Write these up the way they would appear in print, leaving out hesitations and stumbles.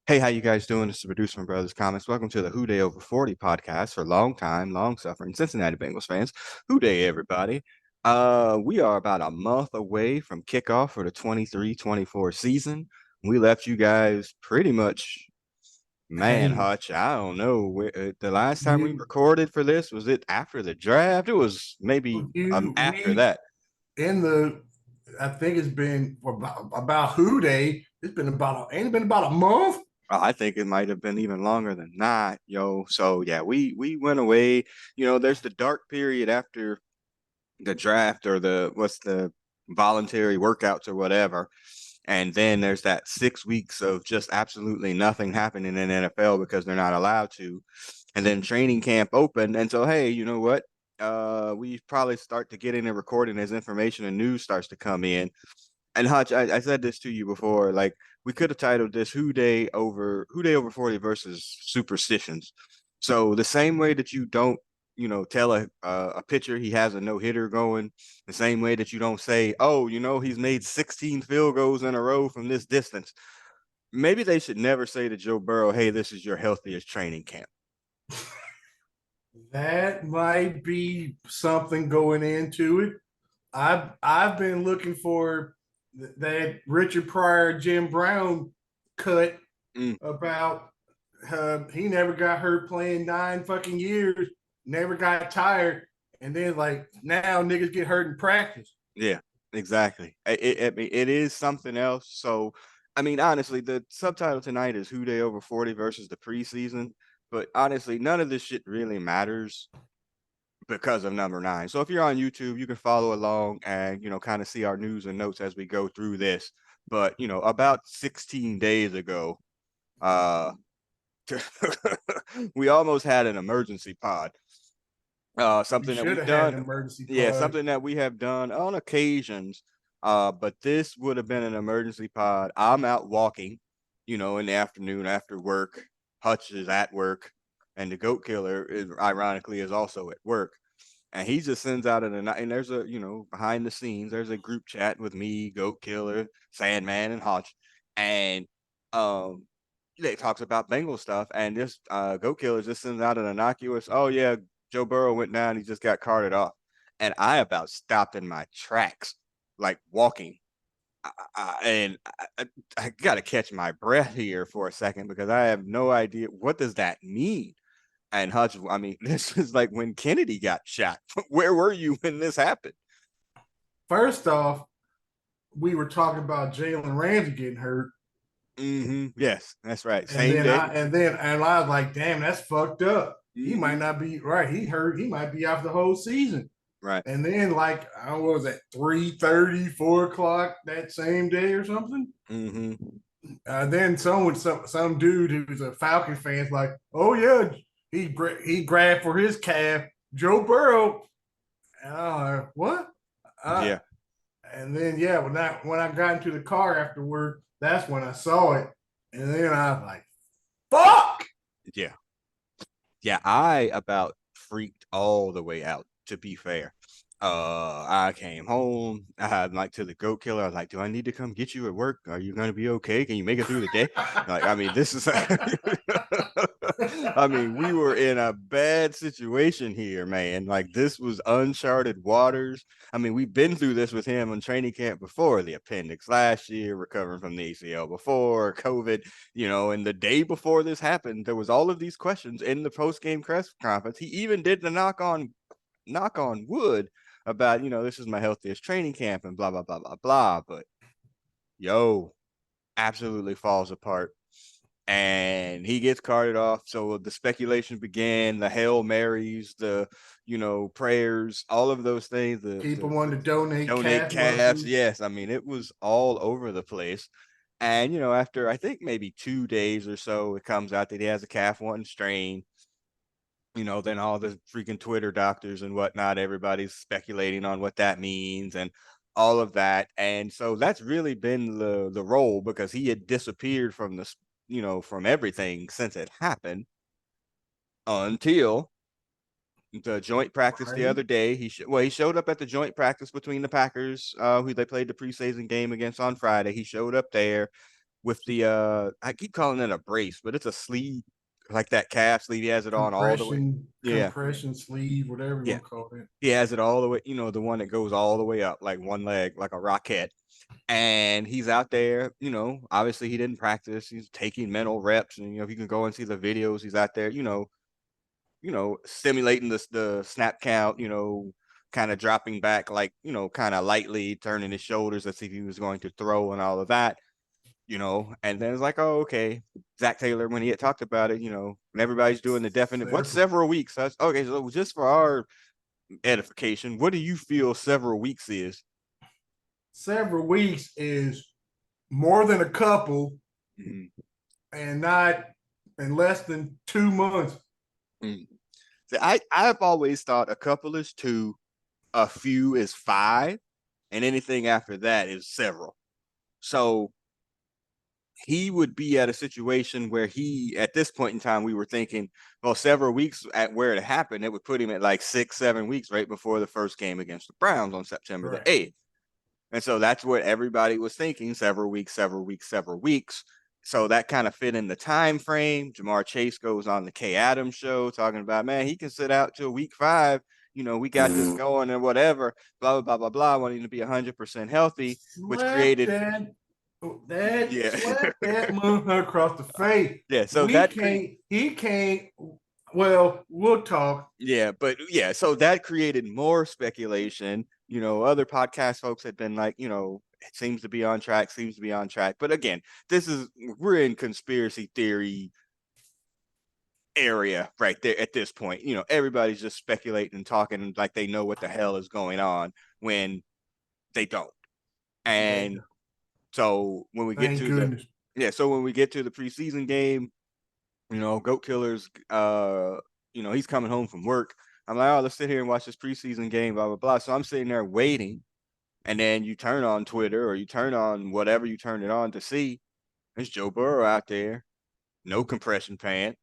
Hey, how you guys doing? This is the Producer Brothers Comments. Welcome to the Who Day Over 40 podcast for long time, long suffering Cincinnati Bengals fans. Who Day, everybody. We are about a month away from kickoff for the 23-24 season. We left you guys pretty much, man, Hanging. Hutch. I don't know. The last time we You, recorded for this, was it after the draft? It was maybe after we that. in the. I think it's been about who day. It's been about ain't it been about a month. I think it might have been even longer than that, yo. So yeah, we went away. There's the dark period after the draft or what's the voluntary workouts or whatever. And then there's that 6 weeks of just absolutely nothing happening in NFL because they're not allowed to. And then training camp opened. And so, hey, you know what? We probably start to get in and recording as information and news starts to come in. And Hutch, I said this to you before, like we could have titled this Who Day Over 40 versus Superstitions. So the same way that you don't, tell a pitcher he has a no-hitter going, the same way that you don't say, oh, he's made 16 field goals in a row from this distance. Maybe they should never say to Joe Burrow, hey, this is your healthiest training camp. That might be something going into it. I've been looking for that Richard Pryor Jim Brown cut Mm, about he never got hurt playing 9 fucking years, never got tired, and then like now niggas get hurt in practice. yeah, exactly. I mean, it is something else. So, I mean, honestly, the subtitle tonight is Who Day Over 40 versus the preseason. But honestly, none of this shit really matters because of number nine. So if you're on YouTube, you can follow along and, kind of see our news and notes as we go through this. But, about 16 days ago, uh, we almost had an emergency pod. We Something that should we've have had an done. emergency Yeah, pod. something that we have done on occasions. But this would have been an emergency pod. I'm out walking, in the afternoon after work. Hutch is at work, and the goat killer is ironically is also at work. And he just sends out and there's a, behind the scenes, there's a group chat with me, Goat Killer, Sandman, and Hutch. And um it talks about Bengal stuff, and this Goat Killer just sends out an innocuous, oh yeah, Joe Burrow went down, he just got carted off. And I about stopped in my tracks, like walking. I got to catch my breath here for a second because I have no idea what does that mean. And Hutch, I mean, this is like when Kennedy got shot. Where were you when this happened? First off, we were talking about Jalen Ramsey getting hurt, Yes, that's right. and Same then day. I was like, damn, that's fucked up. He might Mm-hmm. not be right. He hurt. He might be out the whole season. Right. And then like I was at 3:30, 4 o'clock that same day or something. Mm-hmm. Then some dude who's a Falcon fan's like, oh yeah, he grabbed for his calf, Joe Burrow. And I was like, what? Uh, Yeah. and then yeah, when I got into the car after work, that's when I saw it, and then I was like, fuck. Yeah. Yeah. I about freaked all the way out, to be fair. I came home. I had like to the goat killer. I was like, "Do I need to come get you at work? Are you gonna be okay? Can you make it through the day?" Like, I mean, this is. I mean, we were in a bad situation here, man. Like, this was uncharted waters. I mean, we've been through this with him on training camp before, the appendix last year, recovering from the ACL before, COVID, and the day before this happened, there was all of these questions in the post-game press conference. He even did the knock on wood about, this is my healthiest training camp and blah, blah, blah, blah, blah. But yo, absolutely falls apart. And he gets carted off. So the speculation began, the Hail Marys, the, prayers, all of those things, People the wanted to donate donate calf calves. muscles. Yes. I mean, it was all over the place. And, after I think maybe 2 days or so, it comes out that he has a calf one strain. Then all the freaking Twitter doctors and whatnot, everybody's speculating on what that means and all of that. And so that's really been the role because he had disappeared from from everything since it happened until the joint practice the Right. other day. He showed up at the joint practice between the Packers, who they played the preseason game against on Friday. He showed up there. with the I keep calling it a brace, but it's a sleeve, like that calf sleeve. He has it on all the way. Yeah, compression sleeve, whatever you yeah. want to call it. He has it all the way, the one that goes all the way up, like one leg, like a rocket. And he's out there, obviously he didn't practice. He's taking mental reps. And, if you can go and see the videos, he's out there, stimulating the snap count, kind of dropping back, like, kind of lightly turning his shoulders as if he was going to throw and all of that, and then it's like, oh, okay. Zach Taylor, when he had talked about it, when everybody's doing the definite, what's Several, several weeks? Okay, so just for our edification, what do you feel several weeks is? several weeks is more than a couple, Mm-hmm. and not in less than 2 months. Mm. See, I've always thought a couple is two, a few is five, and anything after that is several. So he would be at a situation where at this point in time, we were thinking, well, several weeks at where it happened, it would put him at like 6, 7 weeks right before the first game against the Browns on September the Right. 8th. And so that's what everybody was thinking, several weeks, several weeks, several weeks. So that kind of fit in the time frame. Jamar Chase goes on the Kay Adams show talking about, man, he can sit out till week 5. We got this going and whatever, blah, blah, blah, blah, blah, wanting to be 100% healthy, which Slap created, that yeah. slap that motherfucker across the face. Yeah. So We that, can't. He can't. Well, we'll talk. yeah, but yeah, so that created more speculation. Other podcast folks had been like, it seems to be on track, seems to be on track. But again, we're in conspiracy theory area right there at this point. Everybody's just speculating and talking like they know what the hell is going on when they don't. And so when we get Thank to the, goodness. yeah, so when we get to the preseason game, Goat Killer's, he's coming home from work. I'm like, oh, let's sit here and watch this preseason game, blah, blah, blah. So I'm sitting there waiting. And then you turn on Twitter or you turn on whatever you turn it on to see. There's Joe Burrow out there, no compression pant,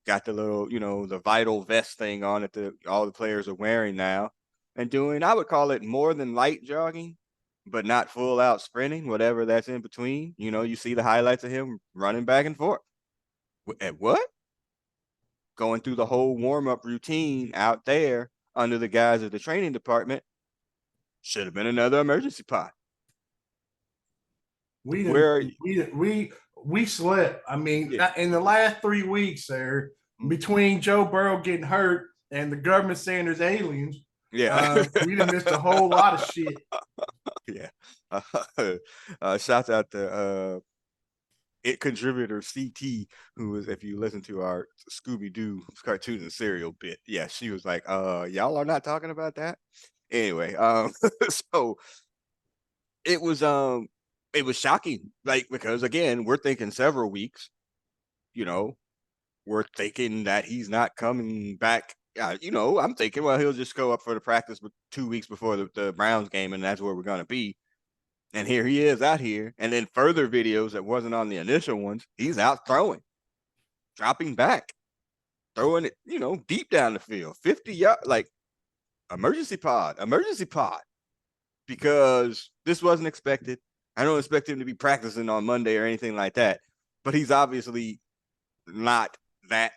got the little, the vital vest thing on that all the players are wearing now, and doing, I would call it more than light jogging, but not full out sprinting, whatever that's in between. You see the highlights of him running back and forth. At what? Going through the whole warm up routine out there under the guise of the training department. Should have been another emergency pod. We didn't. Where are you? We slept. I mean, Yeah. in the last 3 weeks, there between Joe Burrow getting hurt and the government saying there's aliens, Yeah. we done missed a whole lot of shit. Yeah. Shout out to it contributor CT, who was, if you listen to our Scooby Doo cartoon and cereal bit, yeah, she was like, y'all are not talking about that. Anyway, so it was shocking, like, because again, we're thinking several weeks, you know, we're thinking that he's not coming back. I'm thinking, well, he'll just go up for the practice 2 weeks before the Browns game, and that's where we're going to be. And here he is out here. And then further videos that wasn't on the initial ones, he's out throwing, dropping back, throwing it, deep down the field, 50 yards, like emergency pod, because this wasn't expected. I don't expect him to be practicing on Monday or anything like that, but he's obviously not that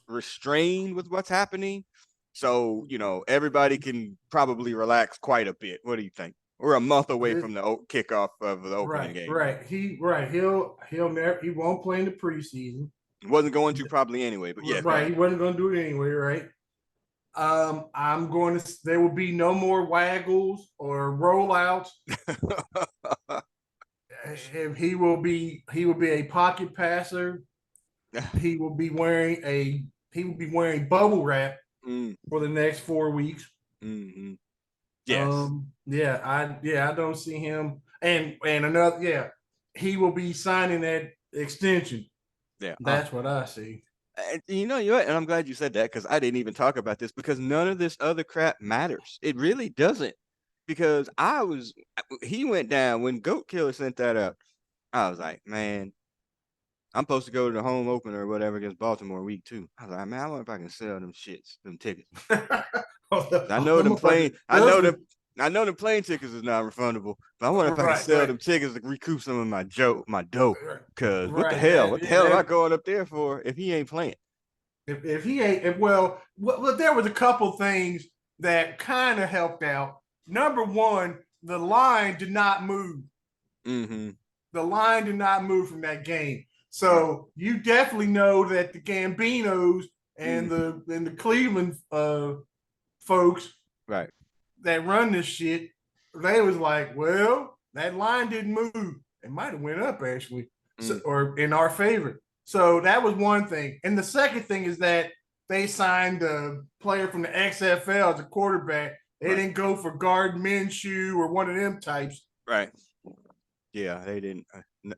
restrained with what's happening. So, everybody can probably relax quite a bit. What do you think? We're a month away from the kickoff of the opening game. He won't play in the preseason. He wasn't going to probably anyway, but yeah. Right. He wasn't going to do it anyway, right? I'm going to. There will be no more waggles or rollouts. He will be a pocket passer. He will be wearing bubble wrap for the next 4 weeks. Mm-hmm. Yes. I don't see him. And another, he will be signing that extension. Yeah. That's what I see. And and I'm glad you said that, because I didn't even talk about this, because none of this other crap matters. It really doesn't. Because he went down when Goat Killer sent that up. I was like, man, I'm supposed to go to the home opener or whatever against Baltimore week 2. I was like, man, I wonder if I can sell them tickets. I know them playing. I know them. I know the plane tickets is not refundable, but I wonder if I can Right, sell right, them tickets to recoup some of my dough. Cause what the right. hell? What the hell am I That going up there for if he ain't playing? if he ain't well, there was a couple things that kind of helped out. Number one, the line did not move. Mm-hmm. The line did not move from that game. Right. So you definitely know that the Gambinos and Mm-hmm. the Cleveland folks Right. that run this shit, they was like, well, that line didn't move. It might have went up actually, so, Mm. or in our favor. So that was one thing. And the second thing is that they signed a player from the XFL as a quarterback. They Right. didn't go for Gardner Minshew or one of them types. Right. Yeah, they didn't.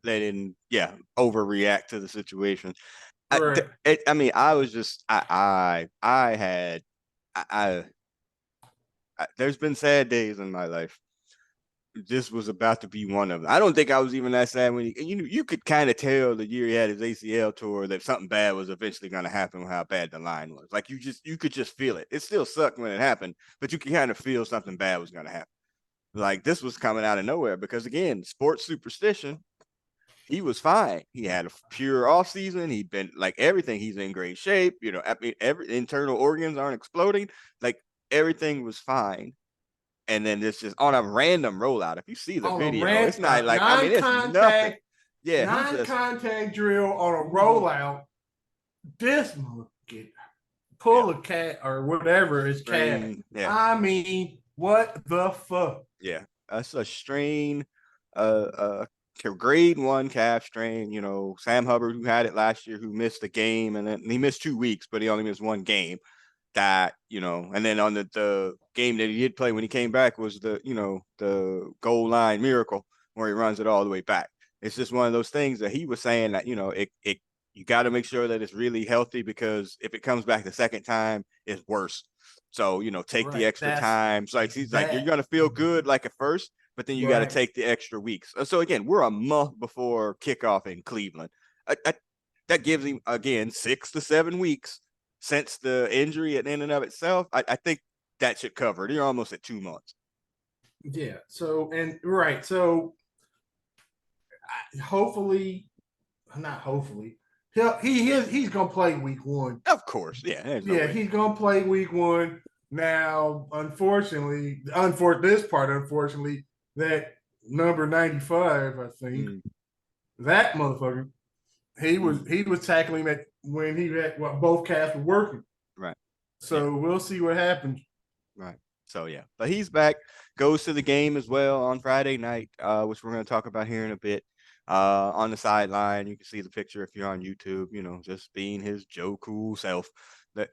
They didn't. Yeah, overreact to the situation. Right. I mean, I was just. I had. I, There's been sad days in my life. This was about to be one of them. I don't think I was even that sad when you could kind of tell the year he had his ACL tour that something bad was eventually going to happen with how bad the line was. Like you could just feel it. It still sucked when it happened, but you could kind of feel something bad was going to happen. Like this was coming out of nowhere because again, sports superstition. He was fine. He had a pure off season. He'd been like everything. He's in great shape. I mean, every internal organs aren't exploding. Like everything was fine. And then it's just on a random rollout. If you see the On a video, it's not like I mean, it's nothing. non-contact Yeah, he just non-contact drill on a mhm, rollout. This motherfucker yeah, pull a cat or whatever is cat. strain. Yeah, I mean, what the fuck? yeah. That's a strain. Grade one calf strain. Sam Hubbard, who had it last year, who missed the game, and then he missed 2 weeks, but he only missed one game. And then on the game that he did play when he came back was the goal line miracle where he runs it all the way back. It's just one of those things that he was saying that it you got to make sure that it's really healthy because if it comes back the second time, it's worse. So take the Right. extra time. So like he's like you're That. gonna feel good like at first, but then you got to Right. take the extra weeks. So again, we're a month before kickoff in Cleveland. That gives him again 6 to 7 weeks since the injury in and of itself. I think that should cover it. You're almost at 2 months. Yeah. So and right. So hopefully, not hopefully, he's gonna play week one. Of course, yeah. There's no Yeah, way. he's gonna play week one. Now, unfortunately, that number 95, I think, Mm, that motherfucker, he was mm, he was tackling that when he had both calves were working. right. Yeah. So we'll see what happens. Right. So yeah, but he's back. Goes to the game as well on Friday night, which we're going to talk about here in a bit. On the sideline, you can see the picture if you're on YouTube. Just being his Joe Cool self. That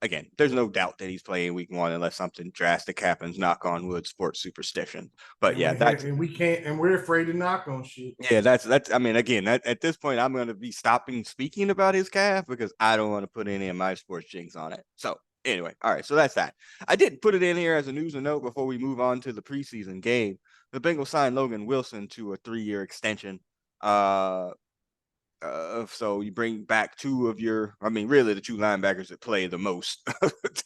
again, there's no doubt that he's playing week one unless something drastic happens. Knock on wood, sports superstition. But And yeah, that's we can't, and we're afraid to knock on shit. yeah, that's. I mean, again, at this point, I'm going to be stopping speaking about his calf because I don't want to put any of my sports jinx on it. So anyway, all right, so that's that. I did put it in here as a news and note before we move on to the preseason game. The Bengals signed Logan Wilson to a 3-year extension. Uh, so you bring back two of I mean, really the two linebackers that play the most.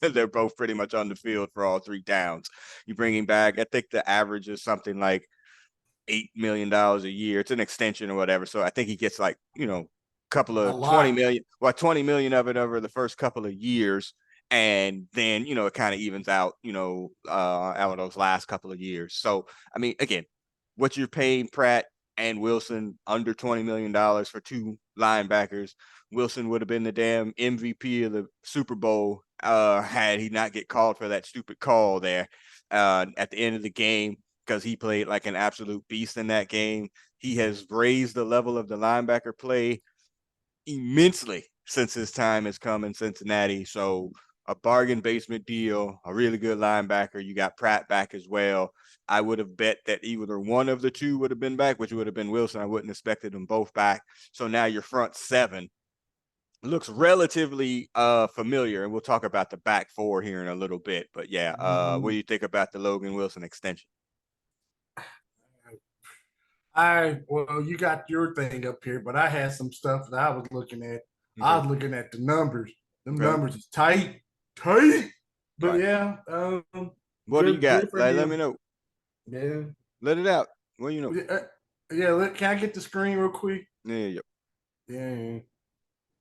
They're both pretty much on the field for all 3 downs. You bring him back. I think the average is something like $8 million a year. It's an extension or whatever. So I think he gets like, couple A of 20 lot. million, 20 million of it over the first couple of years. And then, it kind of evens out, out of those last couple of years. So, I mean, again, what you're paying Pratt and Wilson under $20 million for two linebackers. Wilson would have been the damn MVP of the Super Bowl had he not get called for that stupid call there at the end of the game because he played like an absolute beast in that game. He has raised the level of the linebacker play immensely since his time has come in Cincinnati. So a bargain basement deal, a really good linebacker. You got Pratt back as well. I would have bet that either one of the two would have been back, which would have been Wilson. I wouldn't have expected them both back. So now your front seven looks relatively familiar, and we'll talk about the back four here in a little bit. But yeah, what do Mhm. you think about the Logan Wilson extension? Well, you got your thing up here, but I had some stuff that I was looking at. I Okay. was looking at the numbers. Them Okay. numbers is tight, tight. But Right. yeah, What do you Good, got? good for Like, let me him. know. Yeah. Let it out. Well, you know. Yeah. Can I get the screen real quick? Yeah, yeah. Yeah.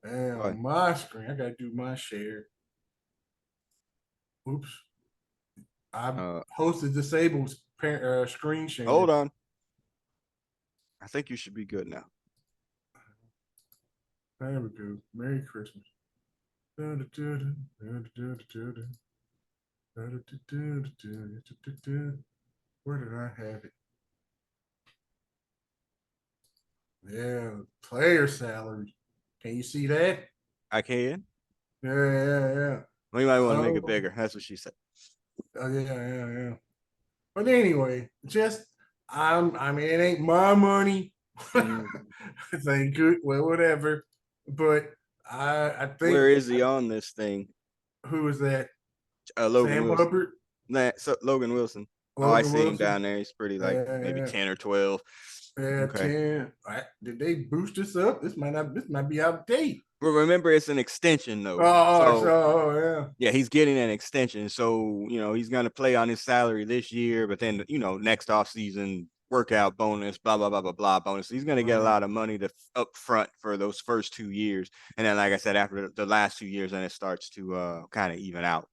Yeah, Go ahead. on my screen, I gotta do my share. Oops. I Uh, hosted disabled screen share. hold on. I think you should be good now. There we go. Merry Christmas. Where did I have it? Yeah, player salary. Can you see that? I can. Yeah, yeah, yeah. We might want to make it Oh, bigger. That's what she said. yeah, yeah, yeah. But anyway, just I mean, it ain't my money. Mhm. It ain't good. Well, whatever. But I Where think is he on this thing? who is that? Logan Sam Wilson. Hubbard, Nah, so Logan Wilson. Oh, I Logan see him Wilson. down there. He's pretty like maybe Yeah, 10 or 12. yeah, Okay. 10. Did they boost this up? This might be out of date. But remember, it's an extension though. Oh, So so yeah. yeah, he's getting an extension. So, he's going to play on his salary this year, but then, next off season workout bonus, blah, blah, blah, blah, blah bonus. He's going to get a lot of money to up front for those first 2 years. And then, like I said, after the last 2 years, then it starts to kind of even out.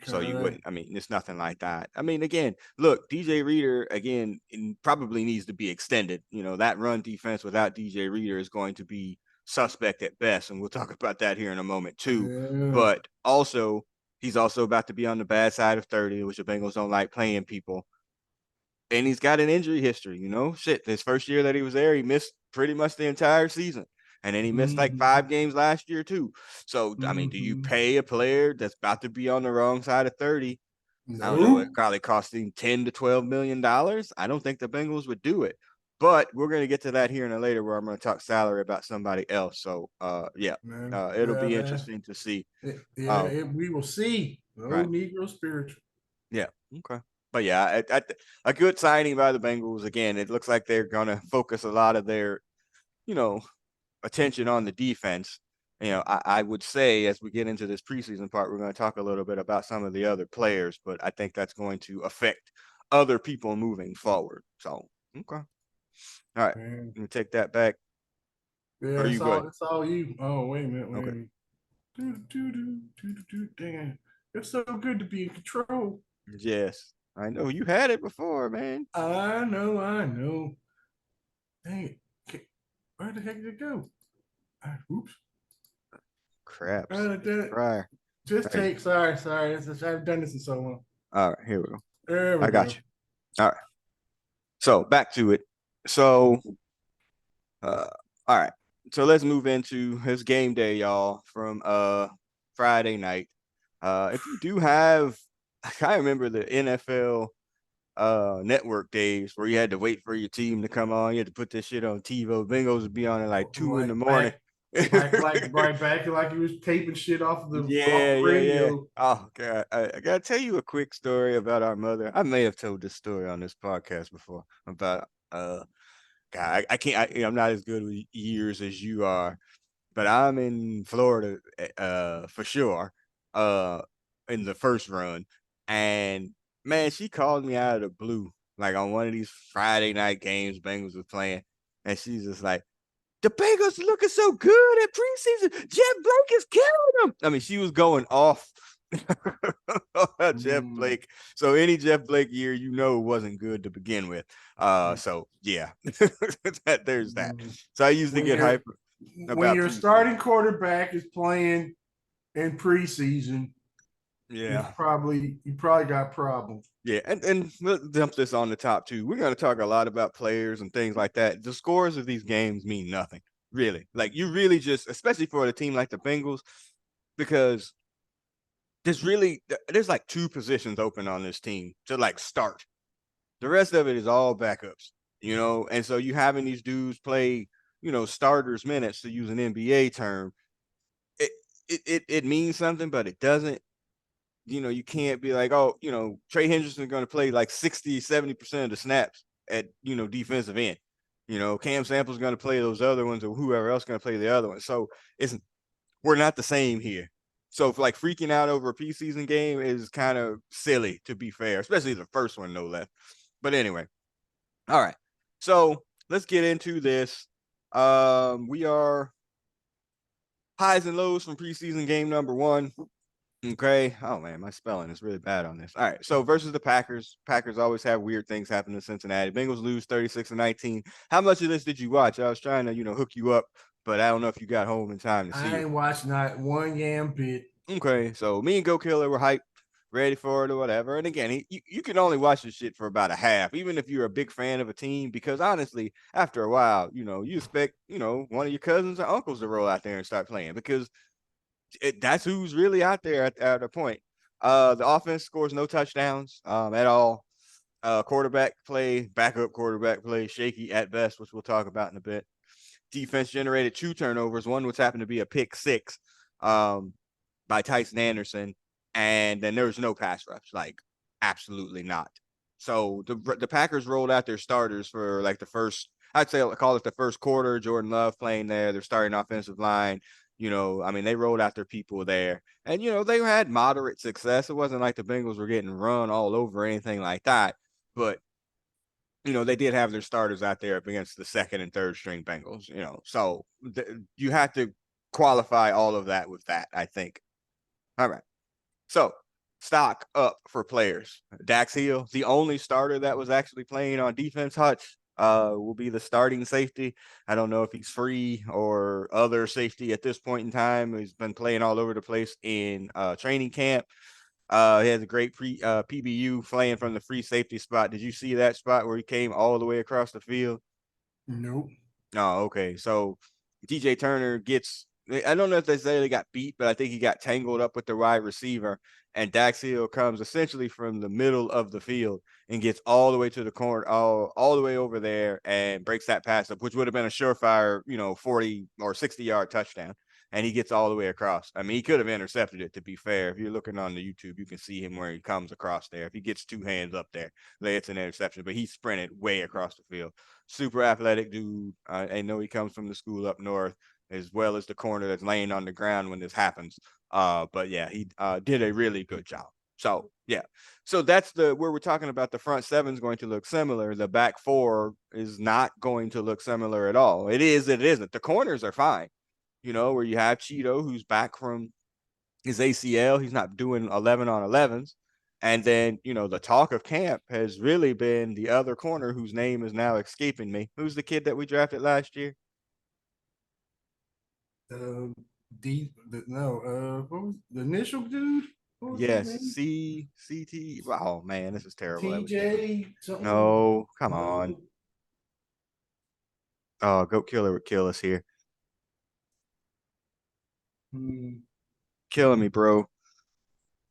So you Okay. wouldn't, I mean, it's nothing like that. I mean, again, look, DJ Reader, again, probably needs to be extended. That run defense without DJ Reader is going to be suspect at best. And we'll talk about that here in a moment, too. Yeah. But also, he's also about to be on the bad side of 30, which the Bengals don't like playing people. And he's got an injury history, Shit, his first year that he was there, he missed pretty much the entire season. And then he missed like Mm-hmm. 5 games last year, too. So, I mean, do you Mm-hmm. pay a player that's about to be on the wrong side of 30? I don't know. It No. probably costing $10 to $12 million. I don't think the Bengals would do it. But we're going to get to that here in a later where I'm going to talk salary about somebody else. So, yeah, Man. it'll Yeah, be man. interesting to see. Yeah, Um, we will see. No right. Negro spiritual. Yeah. Okay. But yeah, a good signing by the Bengals. Again, it looks like they're going to focus a lot of their, you know, attention on the defense. I would say as we get into this preseason part, we're going to talk a little bit about some of the other players, but I think that's going to affect other people moving forward. So, okay. All right. Man. Let me take that back. Yeah, Are you good? it's all you. Oh, wait a minute, wait a Okay. minute. Dang. It's so good to be in control. Yes. I know you had it before, man. I know, I know. Dang it. Where the heck did it go? Oops. Craps. That Right. just Right. take. Sorry. I've done this in so long. All right. Here we go. There we I got go. you. All right. So back to it. So Uh, all right. So let's move into his game day, y'all, from Friday night. If you do have, I remember the NFL network days where you had to wait for your team to come on. You had to put this shit on TiVo. Bengals would be on at like 2 in the Like morning. back like he was taping shit off Yeah, the yeah, yeah. radio. Oh God, I gotta tell you a quick story about our mother. I may have told this story on this podcast before about God, I can't. I'm not as good with years as you are, but I'm in Florida, for sure, uh, in the first run, and man, she called me out of the blue, like on one of these Friday night games Bengals was playing, and she's just like, "The Bengals are looking so good at preseason. Jeff Blake is killing them." I mean, she was going off Jeff Mm, Blake. So any Jeff Blake year, wasn't good to begin with. So yeah, there's that. mm. So I used to When get your hyper about preseason. starting quarterback is playing in preseason, Yeah, you probably got problems. yeah, and we'll dump this on the top too. We're going to talk a lot about players and things like that. The scores of these games mean nothing, really. Like you really just, especially for a team like the Bengals, because there's like two positions open on this team to like start. The rest of it is all backups, and so you having these dudes play, starters minutes to use an NBA term. It it means something, but it doesn't. You can't be like, oh, Trey Hendrickson's going to play like 60-70% of the snaps at, defensive end. Cam Sample's going to play those other ones or whoever else going to play the other ones. So we're not the same here. So like freaking out over a preseason game is kind of silly, to be fair, especially the first one, no less. But anyway, all right. So let's get into this. We are highs and lows from preseason game number one. Okay. Oh man, my spelling is really bad on this. All right. So versus the Packers. Packers always have weird things happen in Cincinnati. Bengals lose 36-19. How much of this did you watch? I was trying to, hook you up, but I don't know if you got home in time to see I it. ain't watched not one yam bit. Okay. So me and Go Killer were hyped, ready for it or whatever. And again, you can only watch this shit for about a half, even if you're a big fan of a team, because honestly, after a while, you expect, one of your cousins or uncles to roll out there and start playing because that's who's really out there at a point. The offense scores no touchdowns at all. Quarterback play, backup quarterback play, shaky at best, which we'll talk about in a bit. Defense generated 2 turnovers, one which happened to be a pick six um, by Tyson Anderson, and then there was no pass rush, like absolutely not. So the Packers rolled out their starters for like the first, I'd say call it the first quarter. Jordan Love playing there, their starting offensive line. I mean, they rolled out their people there, and they had moderate success. It wasn't like the Bengals were getting run all over or anything like that, but they did have their starters out there up against the second and third string Bengals, so you have to qualify all of that with that, I think. All right. So stock up for players. Dax Hill, the only starter that was actually playing on defense, Hutch, will be the starting safety. I don't know if he's free or other safety at this point in time. He's been playing all over the place in training camp. He has a great PBU playing from the free safety spot. Did you see that spot where he came all the way across the field? Nope. Oh, okay. So DJ Turner gets, I don't know if they say they got beat, but I think he got tangled up with the wide receiver. And Dax Hill comes essentially from the middle of the field and gets all the way to the corner, all the way over there and breaks that pass up, which would have been a surefire, 40 or 60-yard touchdown. And he gets all the way across. I mean, he could have intercepted it, to be fair. If you're looking on the YouTube, you can see him where he comes across there. If he gets two hands up there, it's an interception, but he sprinted way across the field. Super athletic dude. I know he comes from the school up north, as well as the corner that's laying on the ground when this happens. But yeah, he did a really good job. So yeah, so that's where we're talking about the front seven is going to look similar. The back four is not going to look similar at all. It is, it isn't. The corners are fine. Where you have Cheeto, who's back from his ACL. He's not doing 11 on 11s. And then, the talk of camp has really been the other corner whose name is now escaping me. Who's the kid that we drafted last year? Uh, what was the initial dude? What was his Yes, name? CT. Oh man, this is terrible that we can't. TJ something. No, come on. No. Oh, Goat Killer would kill us here. Hmm. Killing me, bro.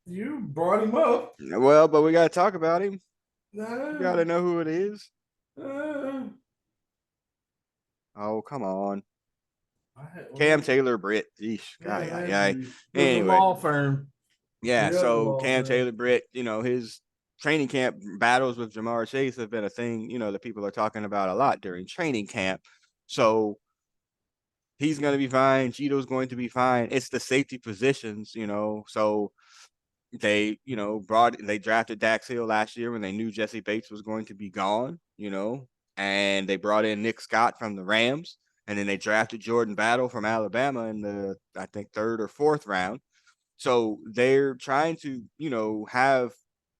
You brought him up. Well, but we gotta talk about him. You Uh, gotta know who it is. uh, Oh, come on. Cam well, Taylor Britt. Yeesh. yeah, Yeah. with the Anyway, law firm, yeah, the other so law Cam firm. Taylor Britt, his training camp battles with Jamar Chase have been a thing, that people are talking about a lot during training camp. So he's going to be fine. Cheeto's going to be fine. It's the safety positions, So they drafted Dax Hill last year when they knew Jesse Bates was going to be gone, and they brought in Nick Scott from the Rams. And then they drafted Jordan Battle from Alabama in the, I think, third or fourth round. So they're trying to, have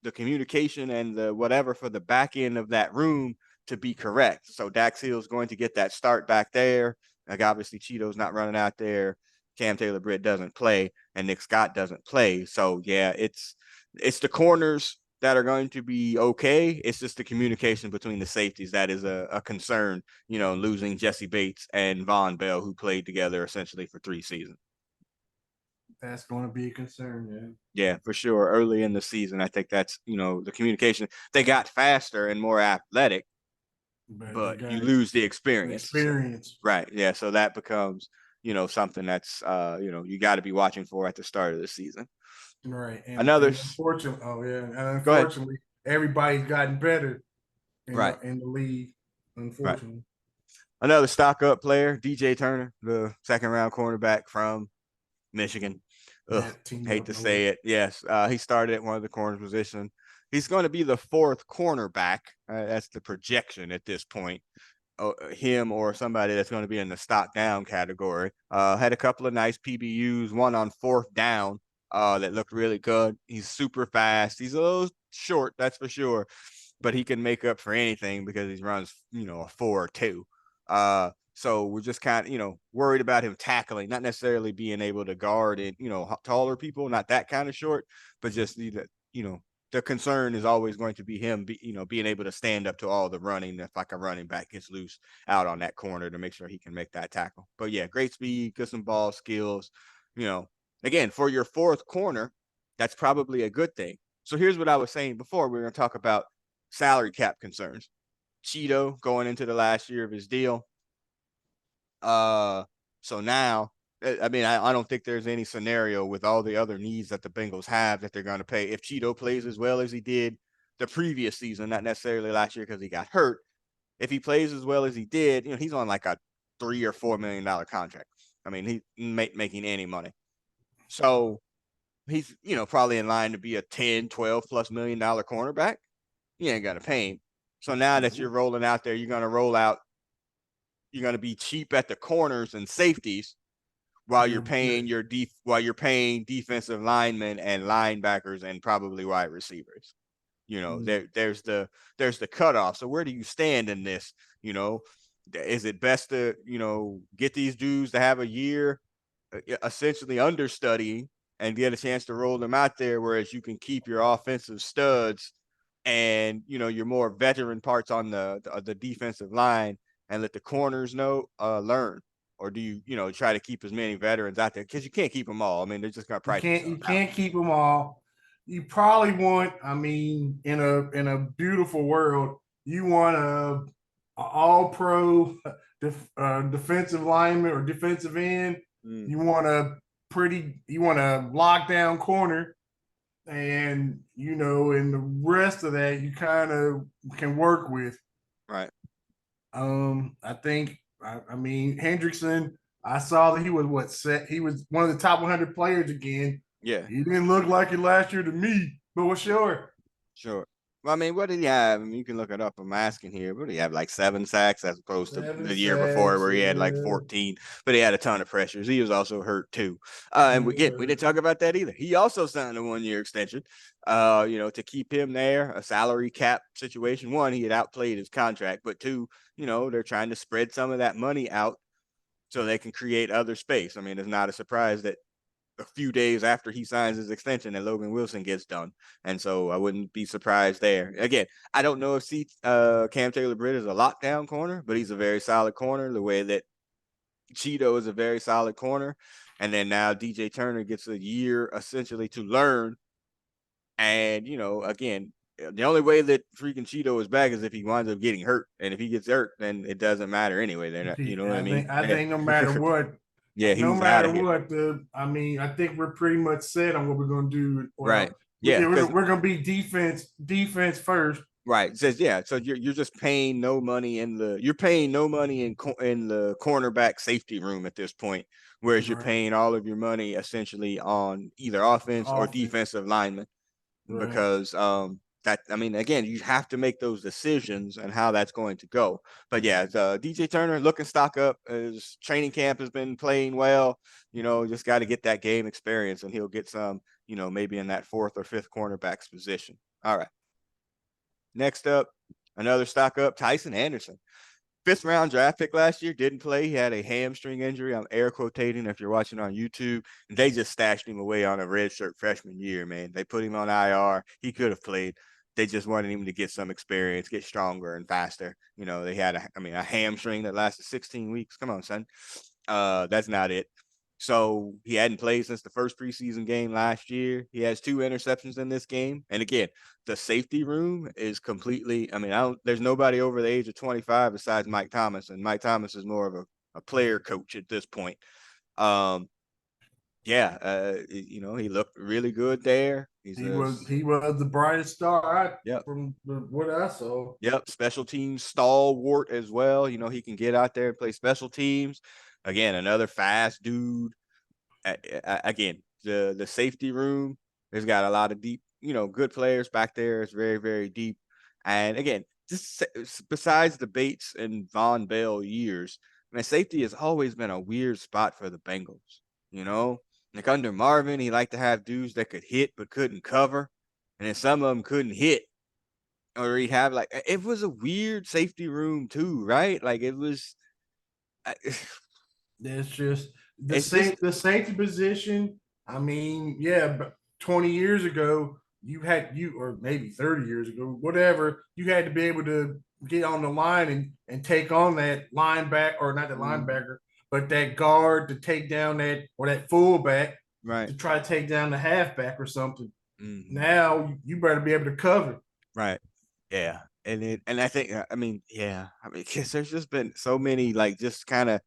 the communication and the whatever for the back end of that room to be correct. So Dax Hill is going to get that start back there. Like obviously Cheeto's not running out there. Cam Taylor Britt doesn't play, and Nick Scott doesn't play. So yeah, it's the corners that are going to be okay. It's just the communication between the safeties that is a concern. Losing Jesse Bates and Von Bell, who played together essentially for 3 seasons. That's going to be a concern, yeah. Yeah, for sure. Early in the season, I think that's, the communication. They got faster and more athletic, But they but you got lose the experience. So, experience. right. Yeah. So that becomes, something that's, you got to be watching for at the start of the season. Right. Another, And unfortunately, oh yeah, and go ahead. unfortunately, everybody's gotten better Right. in the league. Right. Unfortunately. Another stock up player, DJ Turner, the second round cornerback from Michigan. Ugh, That team hate up to north. say it. Yes, he started at one of the corner position. He's going to be the fourth cornerback. That's the projection at this point. Him or somebody that's going to be in the stock down category. Had a couple of nice PBUs, one on fourth down that looked really good. He's super fast. He's a little short, that's for sure, but he can make up for anything because he runs, a 4.2. So we're just kind of, worried about him tackling, not necessarily being able to guard and, taller people, not that kind of short, but just the concern is always going to be him, being able to stand up to all the running if like a running back gets loose out on that corner to make sure he can make that tackle. But yeah, great speed, good some ball skills. Again, for your fourth corner, that's probably a good thing. So here's what I was saying before. We're going to talk about salary cap concerns. Cheeto going into the last year of his deal. So now, I don't think there's any scenario with all the other needs that the Bengals have that they're going to pay. If Cheeto plays as well as he did the previous season, not necessarily last year because he got hurt. If he plays as well as he did, he's on like a $3 or $4 million contract. I mean, he's making any money. So he's, probably in line to be a 10, 12 plus $1 million cornerback. You ain't going to pay him. So now that you're rolling out there, you're going to be cheap at the corners and safeties while you're You're, paying while you're paying defensive linemen and linebackers and probably wide receivers. There's the cutoff. So where do you stand in this? Is it best to get these dudes to have a year essentially understudying and get a chance to roll them out there, whereas you can keep your offensive studs and your more veteran parts on the defensive line and let the corners learn? Or do you try to keep as many veterans out there, because you can't keep them all? I mean, they're just gonna you price can't you themselves out. can't keep them all. You probably want, I mean, in a beautiful world, you want a all pro defensive lineman or defensive end. Mm, You want a lockdown corner, and the rest of that you kind of can work with. right. I think, I mean, Hendrickson, I saw that he was he was one of the top 100 players again. Yeah. He didn't look like it last year to me, but what's sure. Sure. Well, I mean, what did he have? I mean, you can look it up. I'm asking here. What did he have? Like 7 sacks as opposed to Seven the year before sacks. where he had like 14, but he had a ton of pressures. He was also hurt too. And He we was. didn't talk about that either. He also signed a 1 year extension, to keep him there, a salary cap situation. One, he had outplayed his contract, but two, they're trying to spread some of that money out so they can create other space. I mean, it's not a surprise that a few days after he signs his extension and Logan Wilson gets done. And so I wouldn't be surprised there. Again, I don't know if Cam Taylor-Britt is a lockdown corner, but he's a very solid corner the way that Cheeto is a very solid corner. And then now DJ Turner gets a year essentially to learn. And, again, the only way that freaking Cheeto is back is if he winds up getting hurt. And if he gets hurt, then it doesn't matter anyway. They're not, you know what I I mean? think I think no matter what, Yeah, no he's out matter of here. what, I mean, I think we're pretty much set on what we're going to do. Right. Well, Yeah, yeah, we're, because we're going to be defense first. right. It says yeah. So you're just paying no money in the you're paying no money in the cornerback safety room at this point, whereas you're Right. paying all of your money essentially on either offense or Offense. defensive linemen, Right. because that, I mean, again, you have to make those decisions and how that's going to go. But yeah, DJ Turner looking stock up. His training camp has been playing well. Just got to get that game experience, and he'll get some. Maybe in that fourth or fifth cornerback's position. All right. Next up, another stock up, Tyson Anderson. Fifth round draft pick last year, didn't play. He had a hamstring injury. I'm air quotating if you're watching on YouTube. They just stashed him away on a redshirt freshman year, man. They put him on IR. He could have played. They just wanted him to get some experience, get stronger and faster. They had a hamstring that lasted 16 weeks. Come on, son. That's not it. So he hadn't played since the first preseason game last year. He has 2 interceptions in this game. And again, the safety room is completely, there's nobody over the age of 25 besides Mike Thomas. And Mike Thomas is more of a player coach at this point. Yeah, he looked really good there. He was the brightest star Yep. from what I saw. Yep, special teams stalwart as well. He can get out there and play special teams. Again, another fast dude. Again, the safety room has got a lot of deep, good players back there. It's very, very deep. And again, just besides the Bates and Von Bell years, man, safety has always been a weird spot for the Bengals. You know, like under Marvin, he liked to have dudes that could hit but couldn't cover, and then some of them couldn't hit, or he'd have like it was a weird safety room too, right? Like it was. It's just It's just the safety position. I mean, yeah, but 20 years ago, you had you or maybe 30 years ago, whatever, you had to be able to get on the line and take on that linebacker or not the mm, linebacker, but that guard to take down that or that fullback right. to try to take down the halfback or something. Mm-hmm. Now you better be able to cover. Right. Yeah. And I think I mean, yeah. I mean, cause there's just been so many like just kind of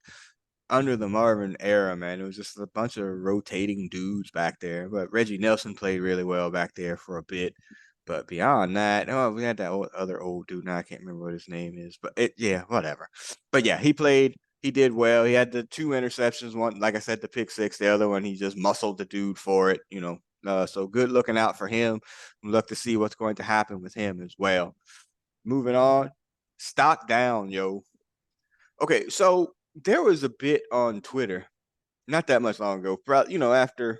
under the Marvin era, man. It was just a bunch of rotating dudes back there. But Reggie Nelson played really well back there for a bit. But beyond that, oh, we had that other old dude. Now I can't remember what his name is. But yeah, whatever. But yeah, he played. He did well. He had the two interceptions. One, like I said, the pick six. The other one, he just muscled the dude for it. So good looking out for him. Look to see what's going to happen with him as well. Moving on, stock down, yo. Okay, so there was a bit on Twitter not that much long ago, after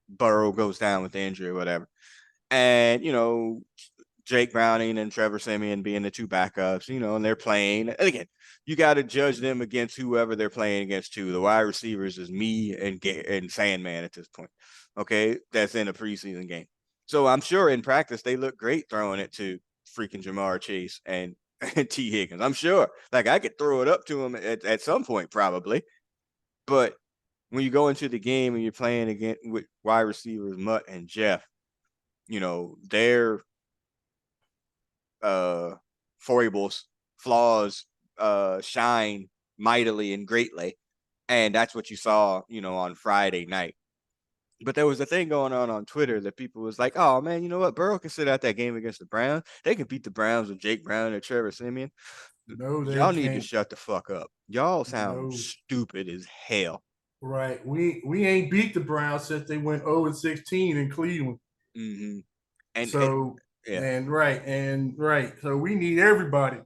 Burrow goes down with the injury or whatever. And, Jake Browning and Trevor Siemian being the two backups, and they're playing. And again, you got to judge them against whoever they're playing against, too. The wide receivers is me and Sandman at this point. Okay, that's in a preseason game. So I'm sure in practice they look great throwing it to freaking Jamar Chase and T. Higgins. I'm sure. Like I could throw it up to him at some point, probably. But when you go into the game and you're playing again with wide receivers Mutt and Jeff, their uh foibles, flaws, shine mightily and greatly. And that's what you saw, on Friday night. But there was a thing going on Twitter that people was like, "Oh man, you know what? Burrow can sit out that game against the Browns. They can beat the Browns with Jake Brown and Trevor Siemian. No, they Y'all need to can't. shut the fuck up. Y'all sound No, stupid as hell." right. We ain't beat the Browns since they went 0-16 in Cleveland. Mm-hmm. And So yeah, and right. So we need everybody.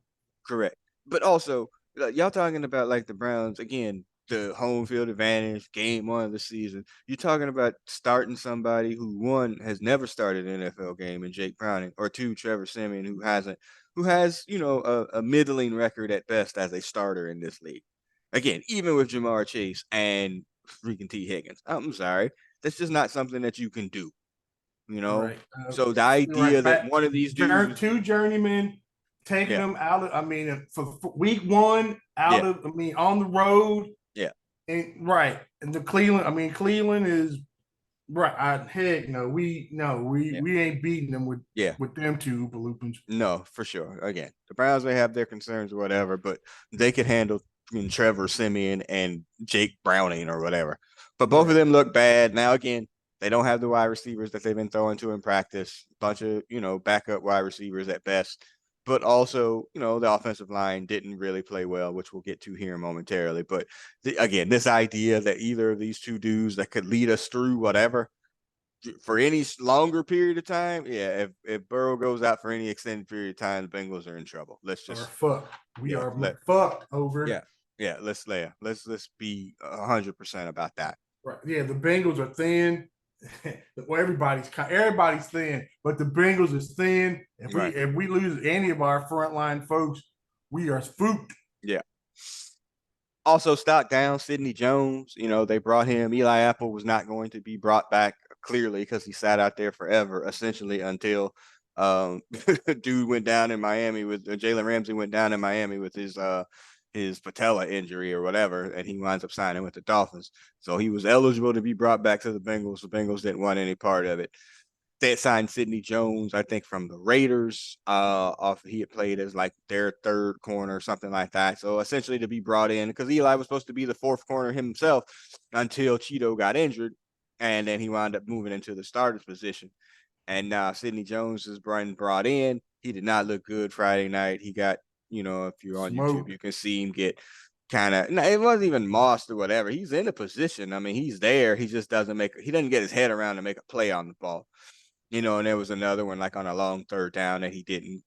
correct. But also, like, y'all talking about like the Browns again, the home field advantage, game one of the season. You're talking about starting somebody who one has never started an NFL game in Jake Browning, or two, Trevor Siemian, who has a middling record at best as a starter in this league. Again, even with Jamar Chase and freaking T Higgins, I'm sorry, that's just not something that you can do. You know, Right. so the idea Right. that one of these dudes was, Two journeymen taking yeah, them out of. I mean, for week one yeah, out of. I mean, on the road yeah, and right. And the Cleveland. I mean, Cleveland is right. Heck, no, yeah, we ain't beating them yeah. with them two Paloopians. No, for sure. Again, the Browns may have their concerns or whatever, but they could handle Trevor Siemian and Jake Browning or whatever. But both of Right. them look bad. Now, again, they don't have the wide receivers that they've been throwing to in practice. Bunch of, backup wide receivers at best. But also, the offensive line didn't really play well, which we'll get to here momentarily. But again, this idea that either of these two dudes that could lead us through whatever for any longer period of time, yeah, if Burrow goes out for any extended period of time, the Bengals are in trouble. Let's Or just fuck. We yeah, are let fucked over. yeah, yeah, let's be 100% about that. Right. Yeah, the Bengals are thin. Well, everybody's thin, but the Bengals is thin. Right. If we lose any of our frontline folks, we are spooked. Yeah. Also, stock down Sidney Jones. They brought him. Eli Apple was not going to be brought back clearly because he sat out there forever, essentially until dude went down in Miami with Jalen Ramsey went down in Miami with his patella injury or whatever, and he winds up signing with the Dolphins. So he was eligible to be brought back to the Bengals. The Bengals didn't want any part of it. They signed Sidney Jones, I think, from the Raiders. Off he had played as like their third corner or something like that. So essentially to be brought in because Eli was supposed to be the fourth corner himself until Cheeto got injured, and then he wound up moving into the starter's position. And now Sidney Jones is brought in. He did not look good Friday night. He got, if you're on YouTube, Smoked. you can see him get kind of, no, it wasn't even mossed or whatever. He's in a position. I mean, he's there. He just he doesn't get his head around to make a play on the ball. And there was another one like on a long third down that he didn't.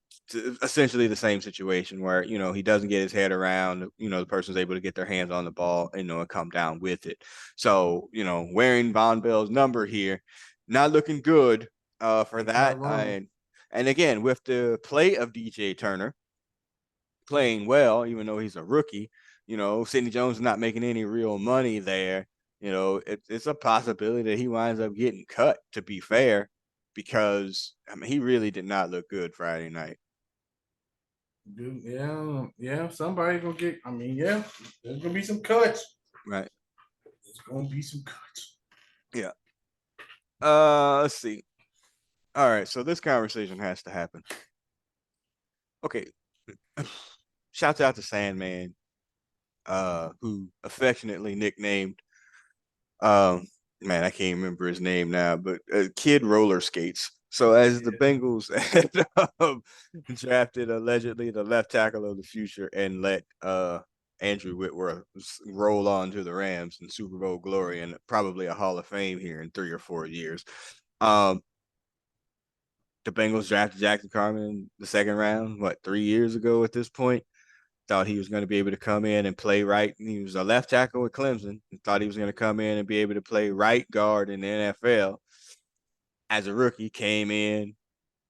Essentially the same situation where, he doesn't get his head around, the person's able to get their hands on the ball, and come down with it. So, wearing Von Bell's number here, not looking good for It's that. not wrong. And again, with the play of DJ Turner playing well, even though he's a rookie, Sidney Jones is not making any real money there. It's a possibility that he winds up getting cut, to be fair, because I mean he really did not look good Friday night. Dude, yeah, yeah. Somebody gonna get. I mean, yeah, there's gonna be some cuts. Right. There's gonna be some cuts. Yeah. Let's see. All right, so this conversation has to happen. Okay. Shouts out to Sandman, who affectionately nicknamed um man, I can't remember his name now, but Kid Roller Skates. So as the Yeah. Bengals drafted allegedly the left tackle of the future and let Andrew Whitworth roll on to the Rams in Super Bowl glory and probably a Hall of Fame here in 3 or 4 years. Um, the Bengals drafted Jackson Carman in the second round, 3 years ago at this point. Thought he was going to be able to come in and play right. He was a left tackle with Clemson. Thought he was going to come in and be able to play right guard in the NFL. As a rookie, came in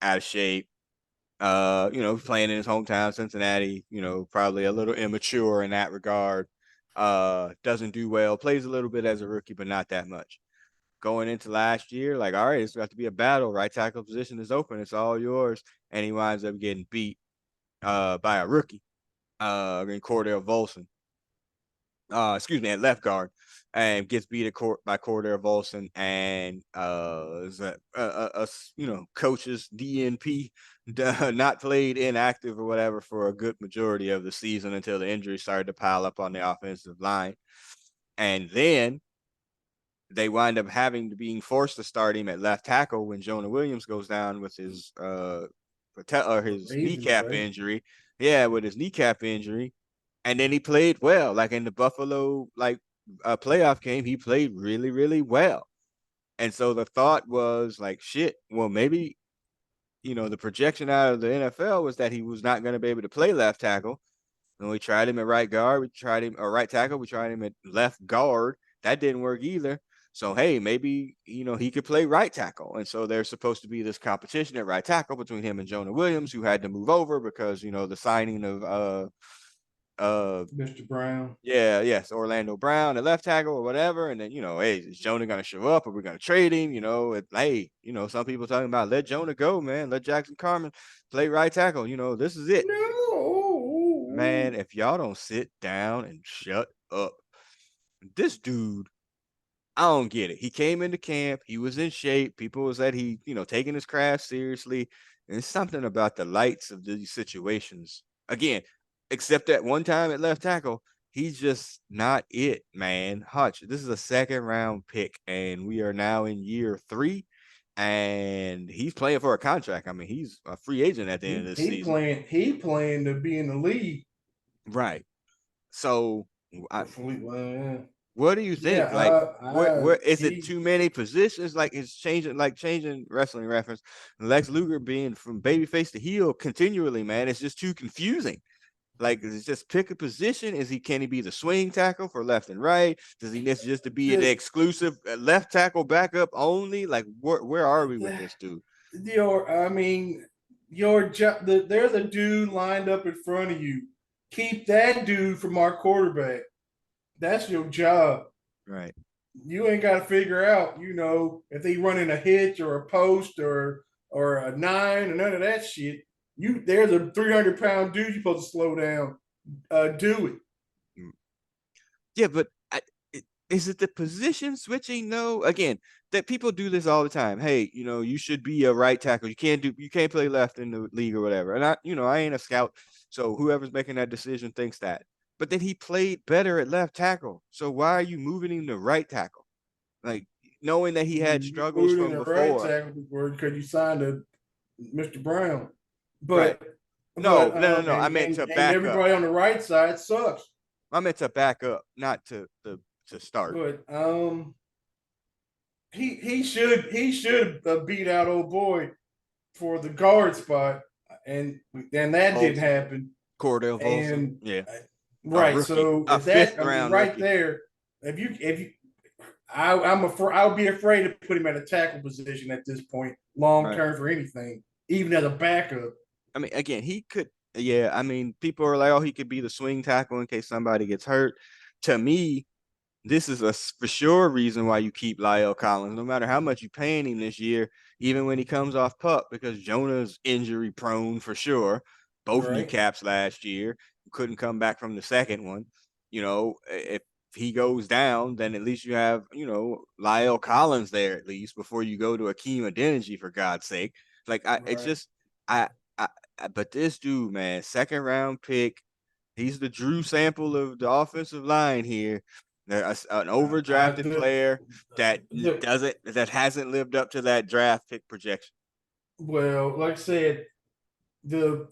out of shape. Playing in his hometown, Cincinnati. Probably a little immature in that regard. Doesn't do well. Plays a little bit as a rookie, but not that much. Going into last year, like, all right, it's got to be a battle. Right tackle position is open. It's all yours. And he winds up getting beat by a rookie in Cordell Volson. Excuse me, at left guard, and gets beat by Cordell Volson, and is coach's DNP, not played, inactive or whatever for a good majority of the season until the injuries started to pile up on the offensive line, and then they wind up being forced to start him at left tackle when Jonah Williams goes down with his his Amazing kneecap play. injury. Yeah, with his kneecap injury, and then he played well. Like in the Buffalo playoff game, he played really, really well. And so the thought was like, shit. Well, maybe the projection out of the NFL was that he was not going to be able to play left tackle. And we tried him at right guard. We tried him or right tackle. We tried him at left guard. That didn't work either. So hey, maybe he could play right tackle. And so there's supposed to be this competition at right tackle between him and Jonah Williams, who had to move over because the signing of Mr. Brown. yeah, yes, Orlando Brown, the left tackle or whatever. And then, hey, is Jonah going to show up or we're going to trade him? Hey, some people talking about let Jonah go, man. Let Jackson Carman play right tackle. This is it. No. Man, if y'all don't sit down and shut up, this dude, I don't get it. He came into camp, he was in shape. People was that he, taking his craft seriously. And it's something about the lights of these situations. Again, except that one time at left tackle, he's just not it, man. Hutch, this is a second round pick, and we are now in year 3, and he's playing for a contract. I mean, he's a free agent at the end of this season. He playing to be in the league. Right. So I, Well, what do you yeah, think? Like, what is it? he Too many positions? Like, it's changing wrestling reference. Lex Luger being from babyface to heel continually, man. It's just too confusing. Like, is it just pick a position? Can he be the swing tackle for left and right? Does he need just to be the the, exclusive left tackle backup only? Like, where are we with this dude? I mean, your job. There's a dude lined up in front of you. Keep that dude from our quarterback. That's your job. Right. You ain't got to figure out, if they running a hitch or a post or a nine or none of that shit. There's a 300-pound dude you're supposed to slow down. Do it. Mm. Yeah, but is it the position switching? No. Again, that people do this all the time. Hey, you should be a right tackle. You can't play left in the league or whatever. And I ain't a scout, so whoever's making that decision thinks that. But then he played better at left tackle. So why are you moving him to right tackle? Like, knowing that he had You struggles put it in from the right before. tackle before because you signed a Mr. Brown. Right. But No, but no, no, no. I meant to and back up. everybody on the right side sucks. I meant to back up, not to start. But he should beat out old boy for the guard spot, and that didn't Volson, happen. Cordell Volson, And yeah, a right, rookie, so a if fifth that, I mean, round right rookie. there, if you, I would be afraid to put him at a tackle position at this point, long Right. term for anything, even as a backup. I mean, again, he could. Yeah, I mean, people are like, oh, he could be the swing tackle in case somebody gets hurt. To me, this is a for sure reason why you keep Lyle Collins, no matter how much you paying him this year, even when he comes off pup, because Jonah's injury prone for sure. Both Right, kneecaps last year, couldn't come back from the second one. If he goes down, then at least you have, Lyle Collins there at least before you go to Akeem Adeniji, for God's sake. Like it's right. just I, but this dude, man, second round pick, he's the Drew sample of the offensive line here. An overdrafted The player that the that hasn't lived up to that draft pick projection. well, like I said, the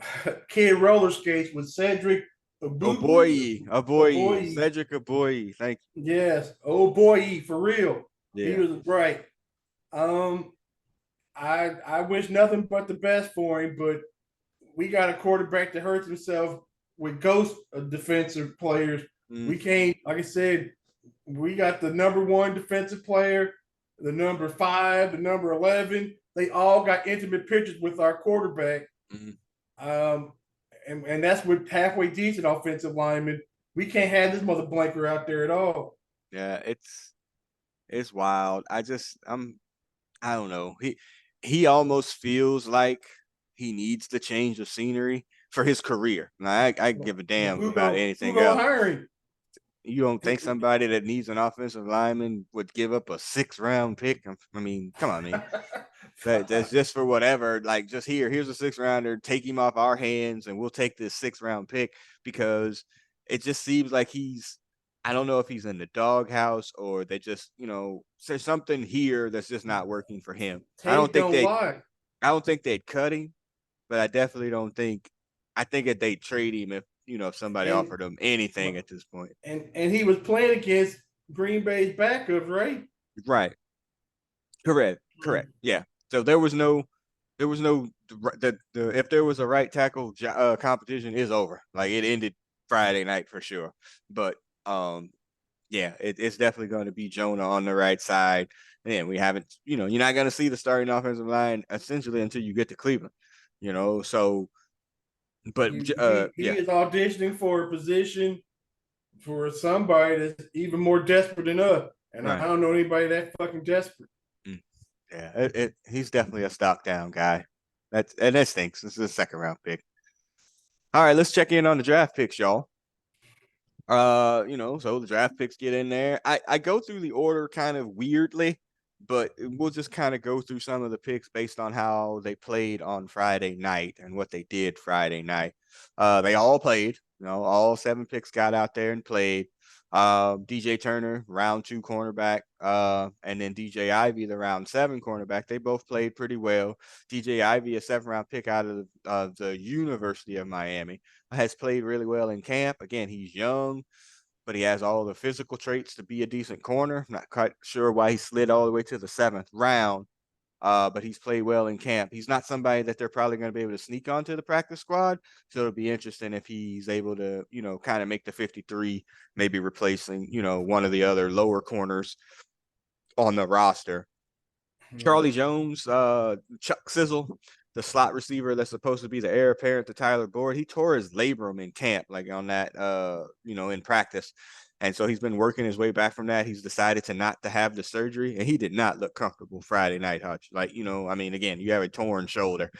kid roller skates with Cedric Oh Abubu, boy, oh oh boy, boy, Cedric, oh boy, thank yes, oh boy, for real, you. he Yeah. was right. Um, I wish nothing but the best for him, but we got a quarterback that hurts himself with ghost defensive players. Mm, We can't, like I said, we got the number one defensive player, the number five, the number 11. They all got intimate pictures with our quarterback. mm. Um, and that's with halfway decent offensive linemen. We can't have this mother blanker out there at all. Yeah, it's wild. I don't know. He almost feels like he needs the change of scenery for his career. I give a Well, damn who about go who anything gonna else. hire him? You don't think somebody that needs an offensive lineman would give up a 6th round pick? I mean, come on, man. That's just for whatever. Like, just here's a 6th rounder. Take him off our hands, and we'll take this 6th round pick because it just seems like he's. I don't know if he's in the doghouse or they just, there's something here that's just not working for him. I don't Tape think don't they. lie. I don't think they'd cut him, but I definitely don't think. I think that they'd trade him if somebody And offered him anything at this point. and he was playing against Green Bay's backups, right? Right. Correct. Correct. Yeah. So there was no the if there was a right tackle competition is over. Like it ended Friday night for sure. But yeah, it's definitely going to be Jonah on the right side. And we haven't, you're not going to see the starting offensive line essentially until you get to Cleveland. So but He yeah, is auditioning for a position for somebody that's even more desperate than us. And I right. don't know anybody that fucking desperate. Mm. Yeah, he's definitely a stock down guy. That stinks. This is a 2nd round pick. All right, let's check in on the draft picks, y'all. So the draft picks get in there. I go through the order kind of weirdly, but we'll just kind of go through some of the picks based on how they played on Friday night and what they did Friday night. They all played, all 7 picks got out there and played. DJ Turner, round 2 cornerback, and then DJ Ivy, the round 7 cornerback. They both played pretty well. DJ Ivy, a 7th round pick out of the University of Miami, has played really well in camp. Again, he's young, but he has all the physical traits to be a decent corner. Not quite sure why he slid all the way to the 7th round, but he's played well in camp. He's not somebody that they're probably going to be able to sneak onto the practice squad. So it'll be interesting if he's able to, kind of make the 53, maybe replacing, one of the other lower corners on the roster. Charlie Right. Jones, Chuck Sizzle, the slot receiver that's supposed to be the heir apparent to Tyler Boyd, he tore his labrum in camp, like on that, in practice. And so he's been working his way back from that. He's decided to not to have the surgery, and he did not look comfortable Friday night, Hutch. Like, I mean, again, you have a torn shoulder,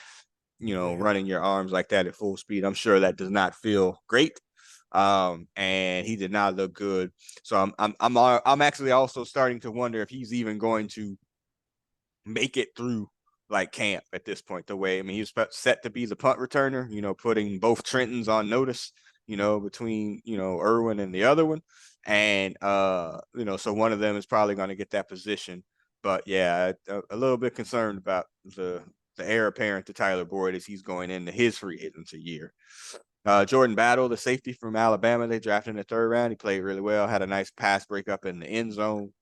Yeah. running your arms like that at full speed. I'm sure that does not feel great. And he did not look good. So I'm actually also starting to wonder if he's even going to make it through like camp at this point. The way, I mean, he was set to be the punt returner, putting both Trentons on notice, between, Irwin and the other one. And so one of them is probably going to get that position. But yeah, a little bit concerned about the heir apparent to Tyler Boyd as he's going into his free agency year. Jordan Battle, the safety from Alabama, they drafted in the third round. He played really well, had a nice pass breakup in the end zone.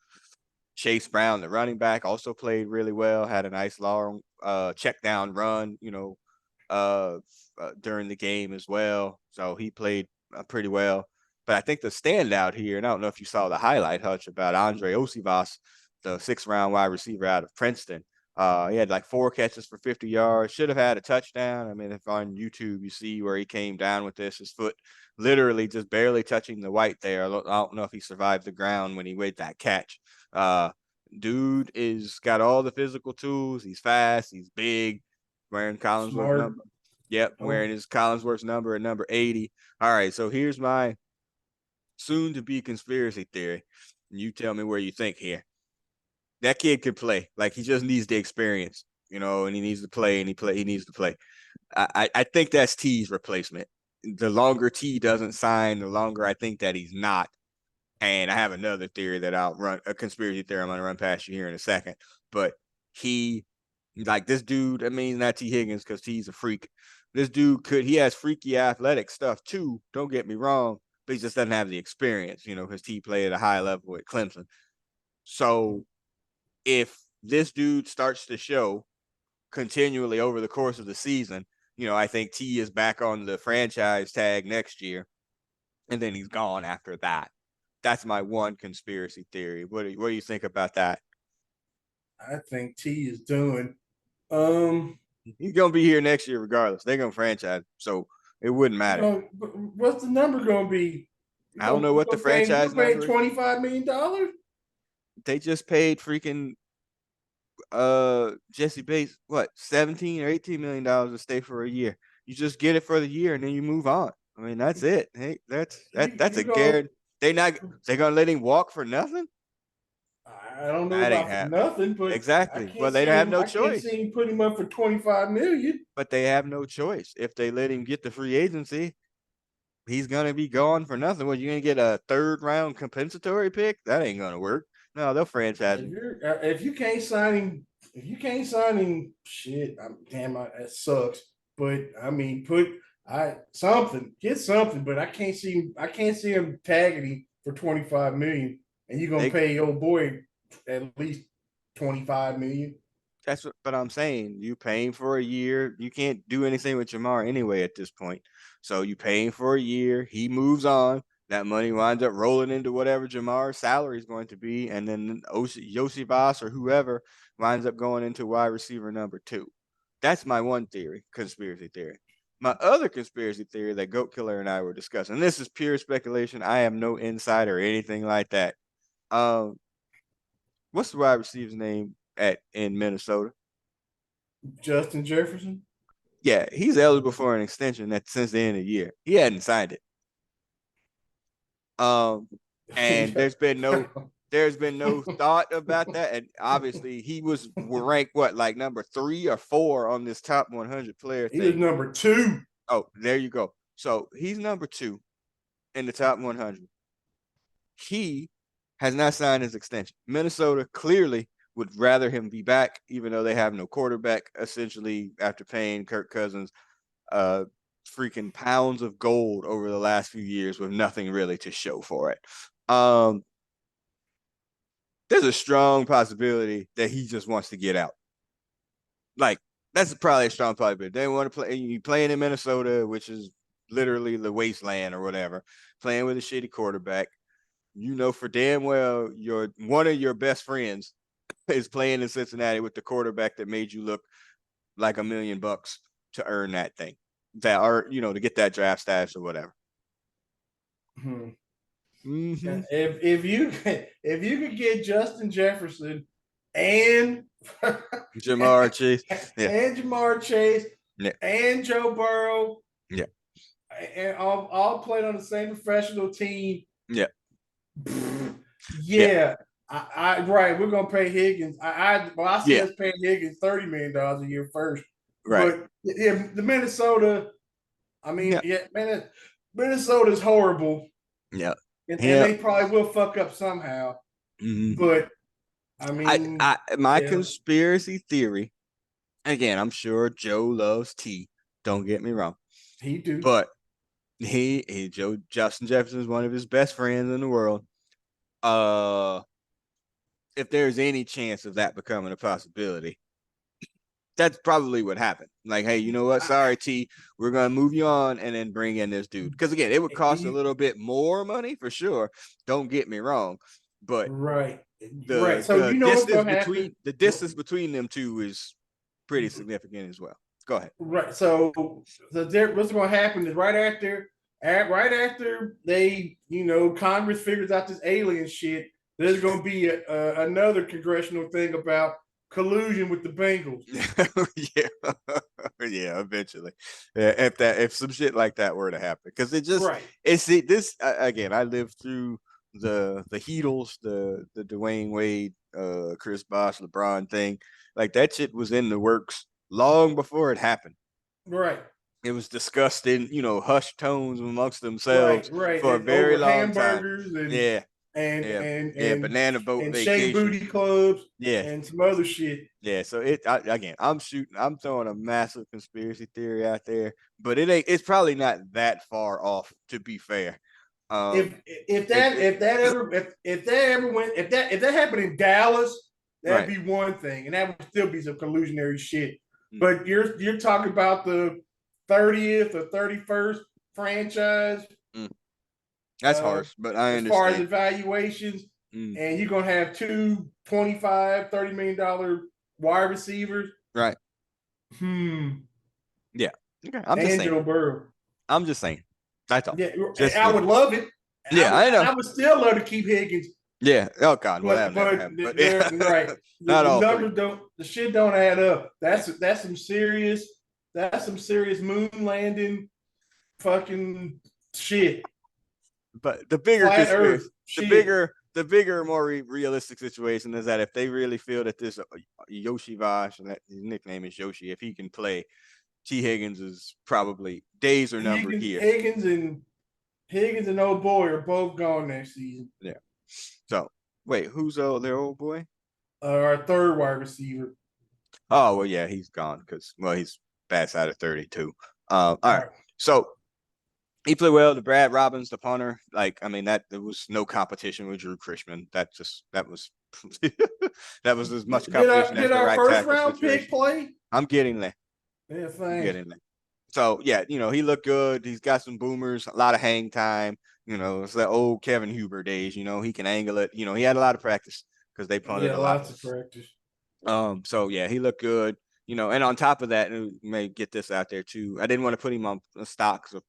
Chase Brown, the running back, also played really well, had a nice long check down run, uh, during the game as well. So he played pretty well. But I think the standout here, and I don't know if you saw the highlight, Hutch, about Andre Osivas, the 6th round wide receiver out of Princeton. He had like 4 catches for 50 yards, should have had a touchdown. I mean, if on YouTube you see where he came down with this, his foot literally just barely touching the white there. I don't know if he survived the ground when he made that catch. Uh, Dude is got all the physical tools. He's fast. He's big. Wearing Collinsworth Smart. number. Yep, Oh, wearing his Collinsworth number at number 80. All right, so here's my soon to be conspiracy theory. You tell me where you think here. That kid could play. Like he just needs the experience, and he needs to play and he needs to play. I think that's T's replacement. The longer T doesn't sign, the longer I think that he's not. And I have another theory that I'll run a conspiracy theory I'm gonna run past you here in a second. But he like this dude, I mean not T Higgins because T's a freak. This dude he has freaky athletic stuff too, don't get me wrong, but he just doesn't have the experience, because T played at a high level at Clemson. So if this dude starts to show continually over the course of the season, I think T is back on the franchise tag next year, and then he's gone after that. That's my one conspiracy theory. What do you think about that? I think T is doing. Um, He's gonna be here next year regardless. They're gonna franchise, so it wouldn't matter. what's the number gonna be? I don't know what the You franchise gonna pay number is. $25 million? They just paid freaking Jesse Bates what 17 or 18 million dollars to stay for a year. You just get it for the year and then you move on. I mean that's it. Hey, that's You a go. guarantee. They gonna let him walk for nothing? I don't know That ain't about for happening. nothing, but Exactly. Well, they don't have no I can't choice. see him put him up for 25 million. But they have no choice. If they let him get the free agency, he's gonna be gone for nothing. What, you gonna get a 3rd round compensatory pick? That ain't gonna work. No, they'll franchise him. If you can't sign him, shit. Damn, that sucks. But I mean, get something. But I can't see him tagging him for 25 million, and you're gonna They pay your boy at least 25 million. That's what I'm saying. You paying for a year. You can't do anything with Jamar anyway at this point. So you paying for a year. He moves on. That money winds up rolling into whatever Jamar's salary is going to be, and then Yosi Voss or whoever winds up going into wide receiver number 2. That's my one theory, conspiracy theory. My other conspiracy theory that Goat Killer and I were discussing, and this is pure speculation. I am no insider or anything like that. Um, what's the wide receiver's name in Minnesota? Justin Jefferson. Yeah, he's eligible for an extension that since the end of the year. He hadn't signed it. Um, and there's been no thought about that. And obviously he was ranked what, like number 3 or 4 on this top 100 player He was thing. number two. Oh, there you go. So he's number 2 in the top 100. He has not signed his extension. Minnesota clearly would rather him be back, even though they have no quarterback, essentially, after paying Kirk Cousins uh freaking pounds of gold over the last few years with nothing really to show for it. Um, there's a strong possibility that he just wants to get out. Like that's probably a strong possibility. They want to play. You playing in Minnesota, which is literally the wasteland or whatever. Playing with a shitty quarterback. You know for damn well your one of your best friends is playing in Cincinnati with the quarterback that made you look like $1 million to earn that thing. That are to get that draft status or whatever. Hmm. Mm-hmm. If you could get Justin Jefferson and Jamar Chase. Yeah. and Jamar Chase Yeah. and Joe Burrow Yeah. and all played on the same professional team. Yeah. Yeah. Yeah, right. We're gonna pay Higgins. I see Yeah. us paying Higgins $30 million a year first. Right. But yeah, the Minnesota. I mean, Yeah. yeah, man, Minnesota's horrible, Yeah. and Yeah. they probably will fuck up somehow. Mm-hmm. But I mean, My yeah, conspiracy theory, again, I'm sure Joe loves tea. Don't get me wrong. he do. But Justin Jefferson is one of his best friends in the world. Uh, if there's any chance of that becoming a possibility, that's probably what happened. Like, hey, you know what? I, Sorry, T, we're gonna move you on and then bring in this dude. Because again, it would cost a you, little bit more money for sure. Don't get me wrong, but right, right. the So you know what's gonna happen. the distance between them two is pretty significant as well. Go ahead. Right. So what's going to happen is right after they, Congress figures out this alien shit, there's going to be another congressional thing about collusion with the Bengals. Yeah, yeah. Eventually, yeah, if some shit like that were to happen, because Right. it's this again. I lived through the Heatles, the Dwayne Wade, Chris Bosh, LeBron thing. Like that shit was in the works long before it happened. Right. It was discussed in hushed tones amongst Right. themselves Right. for a And very over long time. hamburgers and Yeah, and yeah, and yeah. and Banana boat and shake vacations. booty clubs Yeah, and some other shit. yeah. So again, I'm throwing a massive conspiracy theory out there, but it's probably not that far off. To be fair, if um, if it, that it if that ever if that ever went if that happened in Dallas, that'd right. be one thing, and that would still be some collusionary shit. Mm, But you're talking about the 30th or 31st franchise mm. That's uh, harsh, but I as far as understand. evaluations, Mm, and you're gonna have two 25, $30 million wide receivers. right. Hmm. Yeah. Okay. I'm just And saying. Joe Burrow. I'm just saying. That's all. Yeah, Just I would love it. yeah. I know. I would still love to keep Higgins. Yeah. Oh God. Well, that'll never But happen. But yeah, they're right. not The all three. numbers don't. The shit don't add up. Yeah. That's some serious. That's some serious moon landing fucking shit. But the bigger Flat conspiracy, Earth shit. the bigger, more realistic situation is that if they really feel that this Yoshi Vash, and that his nickname is Yoshi, if he can play, T Higgins is probably days are numbered Higgins, here. Higgins and Higgins and old boy are both gone next season. Yeah. So wait, who's their old boy? Our third wide receiver. Oh well, yeah, he's gone because he's bad side of 32. All All right. right. So he played well. The Brad Robbins, the punter, like I mean that there was no competition with Drew Chrisman. That was that was as much competition as Did the our right first tackle round pick situation. play? I'm getting there. Yeah, I'm thanks. getting there. So yeah, he looked good. He's got some boomers, a lot of hang time. It's the old Kevin Huber days. He can angle it. He had a lot of practice because they punted Yeah, a lot. lots of practice. So yeah, he looked good. And on top of that, and we may get this out there too. I didn't want to put him on stocks of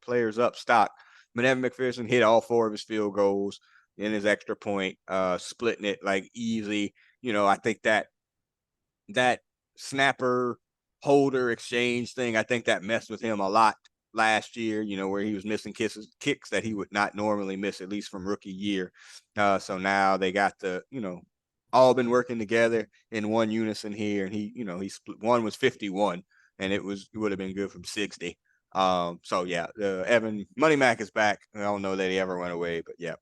players up stock, but Evan McPherson hit all four of his field goals in his extra point, splitting it like easy. I think that snapper holder exchange thing, I think that messed with him a lot last year, where he was missing kicks that he would not normally miss, at least from rookie year. So now they got all been working together in one unison here. And he split, one was 51 and it would have been good from 60. So yeah, Evan Money Mac is back. I don't know that he ever went away, but yeah,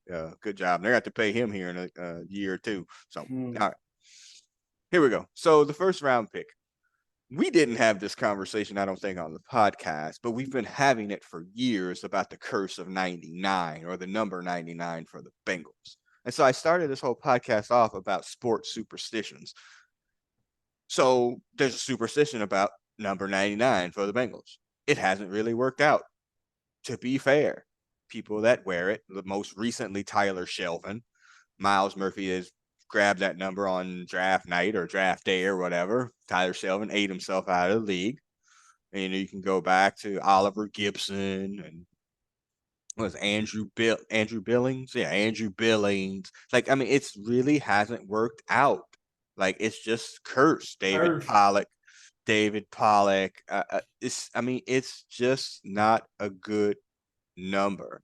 good job. They're going to have to pay him here in a year or two. So, all right, here we go. So the first round pick, we didn't have this conversation, I don't think, on the podcast, but we've been having it for years about the curse of 99 or the number 99 for the Bengals. And so I started this whole podcast off about sports superstitions. So there's a superstition about number 99 for the Bengals. It hasn't really worked out. To be fair, people that wear it, the most recently Tyler Shelvin, Myles Murphy has grabbed that number on draft night or draft day or whatever. Tyler Shelvin ate himself out of the league. And you can go back to Oliver Gibson and was Andrew Billings? Yeah, Andrew Billings. Like, I mean, it's really hasn't worked out. Like, it's just cursed. Curse. David Pollock. It's just not a good number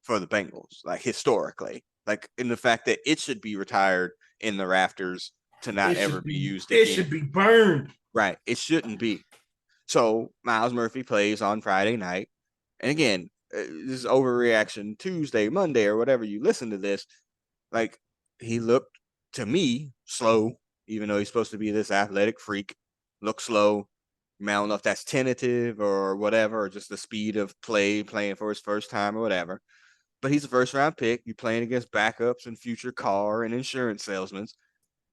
for the Bengals, like historically. Like in the fact that it should be retired in the rafters to not ever be used It again. should be burned. Right. It shouldn't be. So Myles Murphy plays on Friday night. And again, this is overreaction Tuesday, Monday, or whatever you listen to this. Like he looked to me slow, even though he's supposed to be this athletic freak, looked slow, I don't know if that's tentative or whatever, or just the speed of playing for his first time or whatever. But he's a first round pick. You're playing against backups and future car and insurance salesmen,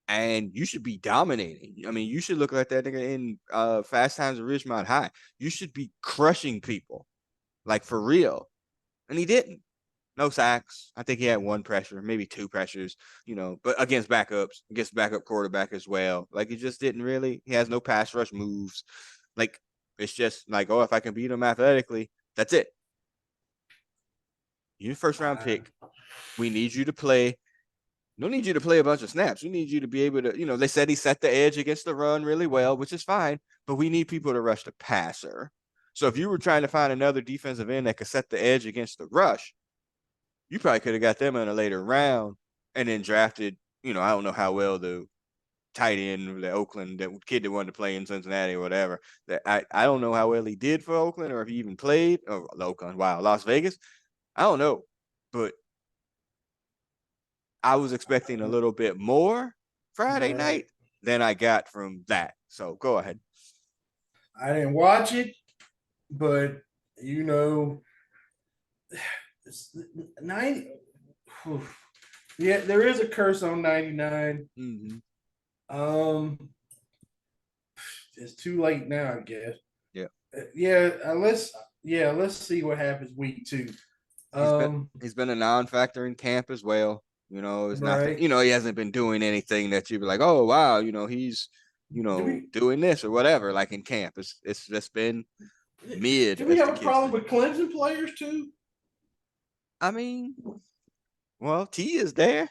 and you should be dominating. I mean, you should look like that nigga in Fast Times at Ridgemont High. You should be crushing people, like for real. And he didn't. No sacks. I think he had one pressure, maybe two pressures, but against backups, against backup quarterback as well. Like he just didn't really. He has no pass rush moves. Like it's just like, oh, if I can beat him athletically, that's it. You're first round pick. We need you to play. Don't need you to play a bunch of snaps. We need you to be able to, they said he set the edge against the run really well, which is fine, but we need people to rush the passer. So if you were trying to find another defensive end that could set the edge against the rush, you probably could have got them in a later round and then drafted, I don't know how well the tight end, the Oakland, that kid that wanted to play in Cincinnati or whatever. That I don't know how well he did for Oakland or if he even played. Or Oakland, wow, Las Vegas. I don't know. But I was expecting a little bit more Friday Right. night than I got from that. So go ahead. I didn't watch it, but you know, it's 90. Yeah, there is a curse on 99. Mm-hmm. Um, it's too late now, I guess. Yeah, Yeah, let's see what happens week 2. he's been Um, he's been a non-factor in camp as well. It's nothing. right. He hasn't been doing anything that you'd be like, oh wow, he's Do we doing this or whatever. Like in camp, it's just been mid, do we as have the a kids problem say. with Clemson players too? I mean, well, T is there.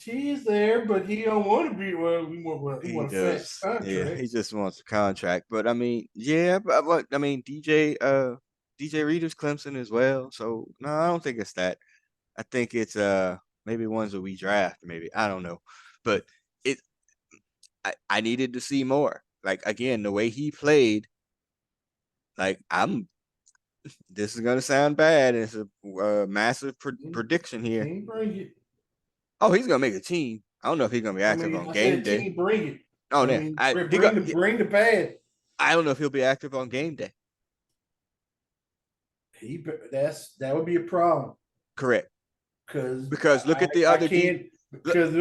T is there, but he don't want to be. Well, he He want a fat does. Yeah, contract. he just wants a contract. But I mean, yeah, but I mean, DJ Reader's Clemson as well. So no, I don't think it's that. I think it's maybe ones that we draft, maybe. I don't know. But it I needed to see more. Like again, the way he played, like this is gonna sound bad. It's a massive prediction here. Team bring it. Oh, he's gonna make a team. I don't know if he's gonna be I active mean, on I game said day. team bring it. Oh, I yeah. mean, bring the pad. I don't know if he'll be active on game day. That would be a problem Correct. because Because look at the I other D. can't Look, because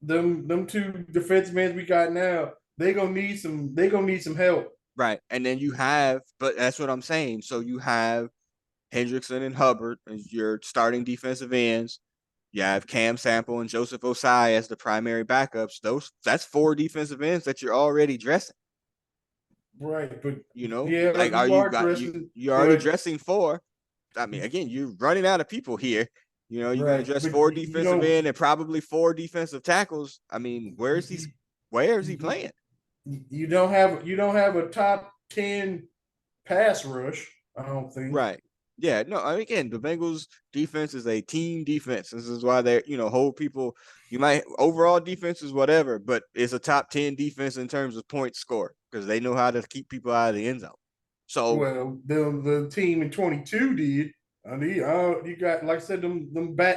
them two defense men we got now they gonna need some help. right. And then you have, but that's what I'm saying. So you have Hendrickson and Hubbard as your starting defensive ends. You have Cam Sample and Joseph Osai as the primary backups. That's four defensive ends that you're already dressing. Right, but Like yeah, are you you are got you dressing, you're already but dressing four. I mean, again, you're running out of people here. You're gonna right, dress but four you defensive don't end and probably four defensive tackles. I mean, where is he you, playing? you don't have a top 10 pass rush. I don't think. Right. Yeah, no, I mean, again, the Bengals defense is a team defense. This is why they're, hold people. You might overall defense is whatever, but it's a top 10 defense in terms of points score because they know how to keep people out of the end zone. So, Well, the team in 22 did. You got, like I said, them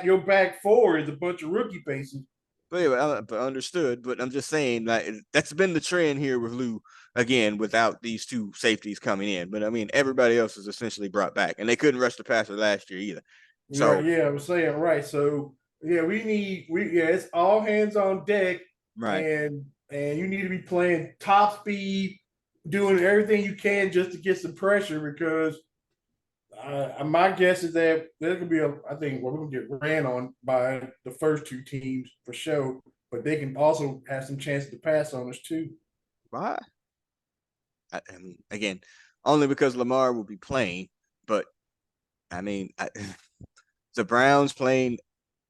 your back four is a bunch of rookie faces. but anyway, but understood. But I'm just saying that that's been the trend here with Lou again without these two safeties coming in. But I mean, everybody else is essentially brought back, and they couldn't rush the passer last year either. Right, So, yeah, I was saying right. So yeah, it's all hands on deck, right. and you need to be playing top speed, doing everything you can just to get some pressure because my guess is that there could be I think we're gonna get ran on by the first two teams for sure, but they can also have some chance to pass on us too. Why? I mean, again, only because Lamar will be playing, but I mean, the Browns playing.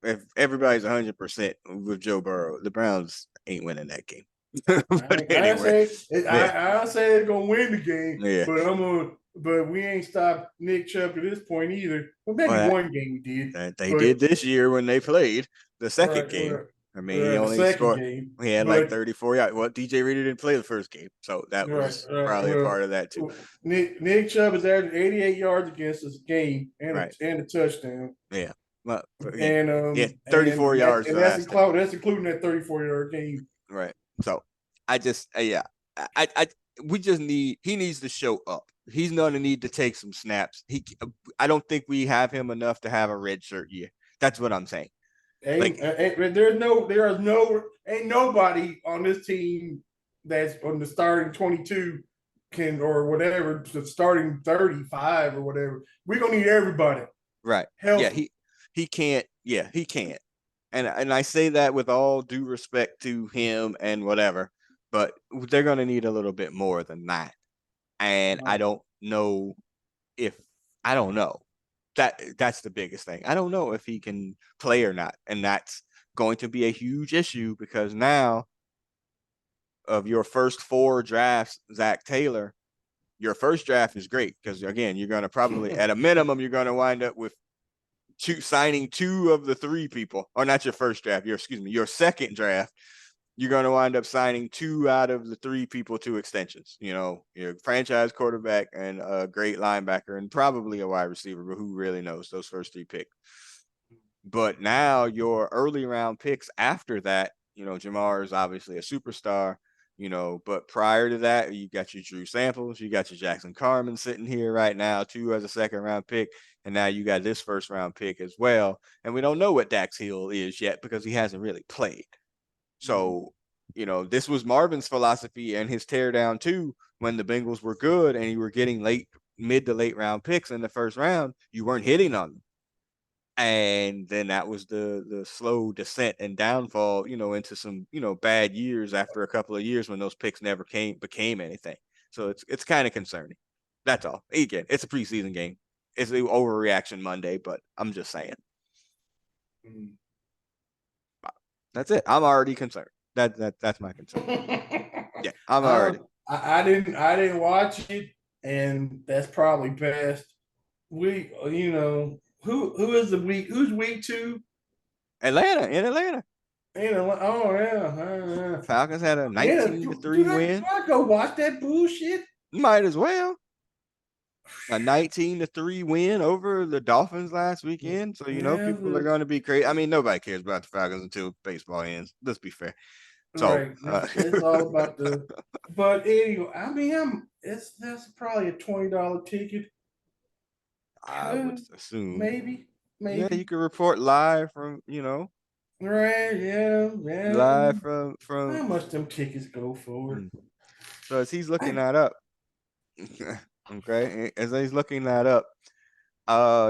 If everybody's 100% with Joe Burrow, the Browns ain't winning that game. But I anyway, say yeah, I say they're gonna win the game, yeah. but we ain't stopped Nick Chubb to this point either. Well, maybe Well, one game we did, that they but did this year when they played the second right, game. right, I mean, he right, the only second scored. game, He had like but 34 yards. Well, DJ Reader didn't play the first game, so that right, was right. probably a Well, part of that too. Nick Chubb is averaging 88 yards against us game Right? and a touchdown. Yeah. Well, but again, And yeah, 34 yards the last time. that's including that 34-yard game. Right. So I just, yeah, I we just he needs to show up. He's gonna need to take some snaps. I don't think we have him enough to have a red shirt year. That's what I'm saying. Like ain't nobody on this team that's on the starting 22 can or whatever, the starting 35 or whatever. We're gonna need everybody right. Yeah, healthy. he can't. Yeah, he can't. And I say that with all due respect to him and whatever, but they're gonna need a little bit more than that. And I Right. don't know if I don't know. That's the biggest thing. I don't know if he can play or not, and that's going to be a huge issue because now of your first four drafts, Zach Taylor, your first draft is great because again, you're going to probably at a minimum you're going to wind up with signing two of the three people, or not your first draft. Your second draft. You're going to wind up signing two out of the three people to extensions. You know, your franchise quarterback and a great linebacker, and probably a wide receiver, but who really knows those first three picks. But now your early round picks after that, you know, Jamar is obviously a superstar, you know, but prior to that, you got your Drew Samples, you got your Jackson Carman sitting here right now, two as a second round pick, and now you got this first round pick as well. And we don't know what Dax Hill is yet because he hasn't really played. So, you know, this was Marvin's philosophy and his teardown too when the Bengals were good and you were getting mid to late round picks in the first round, you weren't hitting on them. And then that was the slow descent and downfall, you know, into some, you know, bad years after a couple of years when those picks never became anything. So it's kind of concerning. That's all. Again, it's a preseason game. It's an overreaction Monday, but I'm just saying. Mm. That's it. I'm already concerned. That's my concern. Yeah, I'm I, already. I didn't watch it, and that's probably best. Who is the week? Who's week two? Atlanta in Atlanta. Oh yeah, Falcons had a yeah. 19 to Do 3 I, do win. I go watch that bullshit? Might as well. A 19 to 3 win over the Dolphins last weekend. So, you know, Yeah, people are going to be crazy. I mean, nobody cares about the Falcons until baseball ends. Let's be fair. So, right. It's all about the. But anyway, I mean, that's probably a $20 ticket. I would assume, Maybe, yeah, you maybe. could report live from, you know, Right? Yeah, yeah. live How much them tickets go for? hmm. So as he's looking I, that up, okay, as he's looking that up,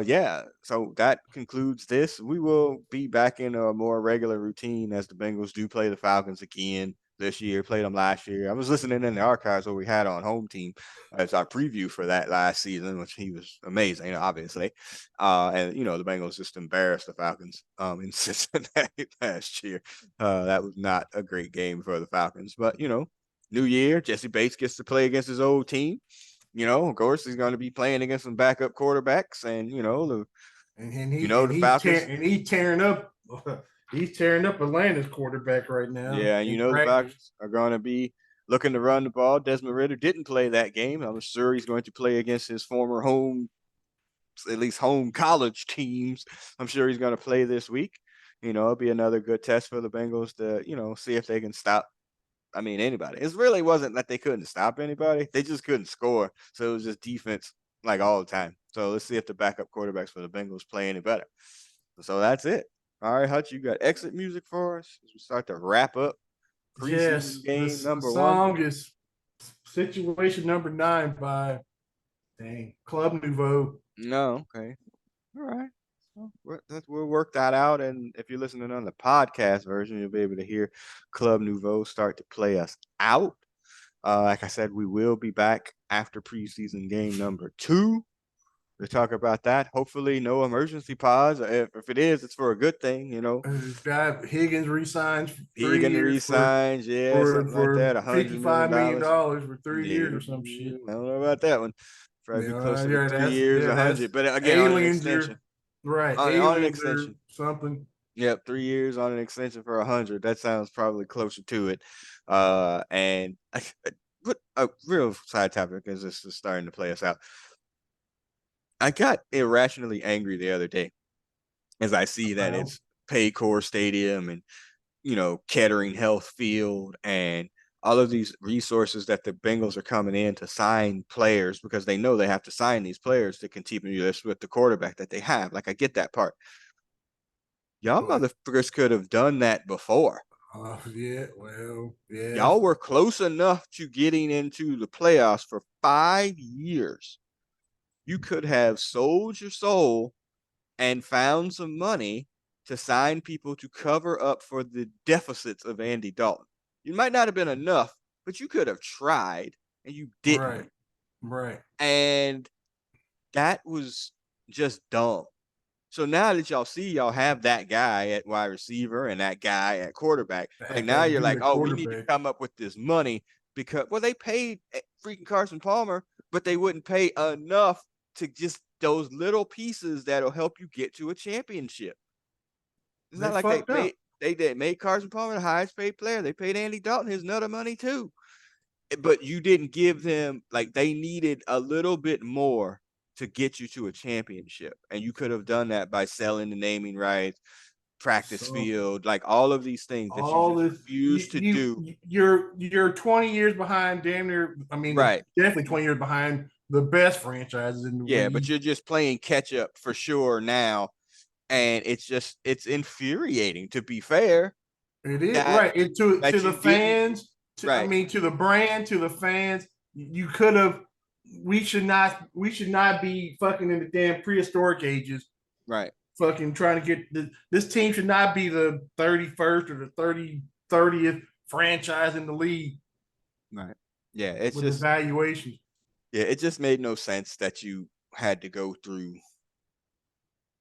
yeah, so that concludes this. We will be back in a more regular routine as the Bengals do play the Falcons again this year, played them last year. I was listening in the archives what we had on home team as our preview for that last season, which he was amazing, you know, obviously. And you know, the Bengals just embarrassed the Falcons in Cincinnati last year. That was not a great game for the Falcons, but you know, new year, Jesse Bates gets to play against his old team. You know, of course, he's going to be playing against some backup quarterbacks, and and the he's Falcons. tearing and he's tearing up he's tearing up Atlanta's quarterback right now Yeah, and you in know the practice. Falcons are going to be looking to run the ball. Desmond Ritter didn't play that game. I'm sure he's going to play against his former home, at least home college teams. I'm sure he's going to play this week. You know, it'll be another good test for the Bengals to, you know, see if they can stop. I mean, anybody. It really wasn't that they couldn't stop anybody. They just couldn't score. So it was just defense like all the time. So let's see if the backup quarterbacks for the Bengals play any better. So that's it. All right, Hutch, you got exit music for us as we start to wrap up Yes, preseason game the number one. song is Situation Number 9 by Club Nouveau. No, okay. All right. So we'll work that out. And if you're listening on the podcast version, you'll be able to hear Club Nouveau start to play us out. Like I said, we will be back after preseason game number 2 to talk about that. Hopefully, no emergency pause. If it is, it's for a good thing, you know. Guy Higgins resigns for He 3 years resigns, yeah, for something like that. $55 million $100 million. for 3 years Yeah, or some shit. I don't know about that one. Probably be Yeah, closer to yeah, 3 years, that's 100. But again, on an aliens. extension, You're right. on an Aliens or extension. something. Yep, 3 years on an extension for 100. That sounds probably closer to it. And but a real side topic is this is starting to play us out. I got irrationally angry the other day as I see that Wow. it's Paycor Stadium and you know Kettering Health Field and all of these resources that the Bengals are coming in to sign players because they know they have to sign these players to continue this with the quarterback that they have. Like I get that part. Y'all But motherfuckers could have done that before. yeah, well, yeah, Y'all were close enough to getting into the playoffs for 5 years. You could have sold your soul and found some money to sign people to cover up for the deficits of Andy Dalton. You might not have been enough, but you could have tried and you didn't. right, right. And that was just dumb. So now that y'all see y'all have that guy at wide receiver and that guy at quarterback, like now That you're dude like, at oh, we need to quarterback. come up with this money because well, they paid freaking Carson Palmer, but they wouldn't pay enough to just those little pieces that'll help you get to a championship. It's They not like they fucked paid up. they made Carson Palmer the highest paid player. They paid Andy Dalton his nut of money too. But you didn't give them like they needed a little bit more to get you to a championship. And you could have done that by selling the naming rights, practice Something. field, like all of these things that you All just this, refuse to do. you're 20 years behind. Damn near. I mean, Right. definitely 20 years behind the best franchises in the Yeah, but league. you're just playing catch up for sure now. And it's infuriating to be fair It is that right. It to that the you didn't fans. I right, mean, to the brand, to the fans. You could have. We should not. We should not be fucking in the damn prehistoric ages. right, Fucking trying to get this team should not be the 31st or the 30th franchise in the league right. Yeah, it's with just evaluations. yeah, it just made no sense that you had to go through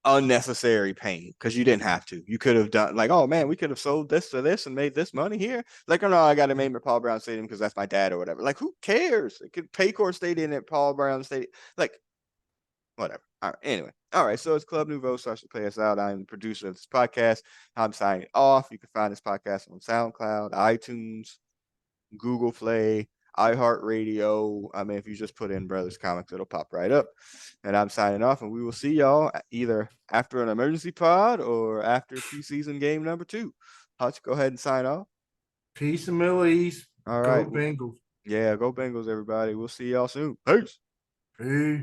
unnecessary pain because you didn't have to. You could have done like, oh man, we could have sold this to this and made this money here. Like, oh no, I got to name it Paul Brown Stadium because that's my dad or whatever. Like, who cares? It could Paycor Stadium at Paul Brown Stadium. Like, whatever. All right. Anyway, all right. So it's Club Nouveau starts to play us out. I'm the producer of this podcast. I'm signing off. You can find this podcast on SoundCloud, iTunes, Google Play, iHeartRadio. I mean, if you just put in Brothers Comics, it'll pop right up. And I'm signing off, and we will see y'all either after an emergency pod or after preseason game number 2. Hutch, go ahead and sign off. Peace and Middle East. All Go right. Bengals. Yeah, go Bengals, everybody. We'll see y'all soon. Peace. Peace.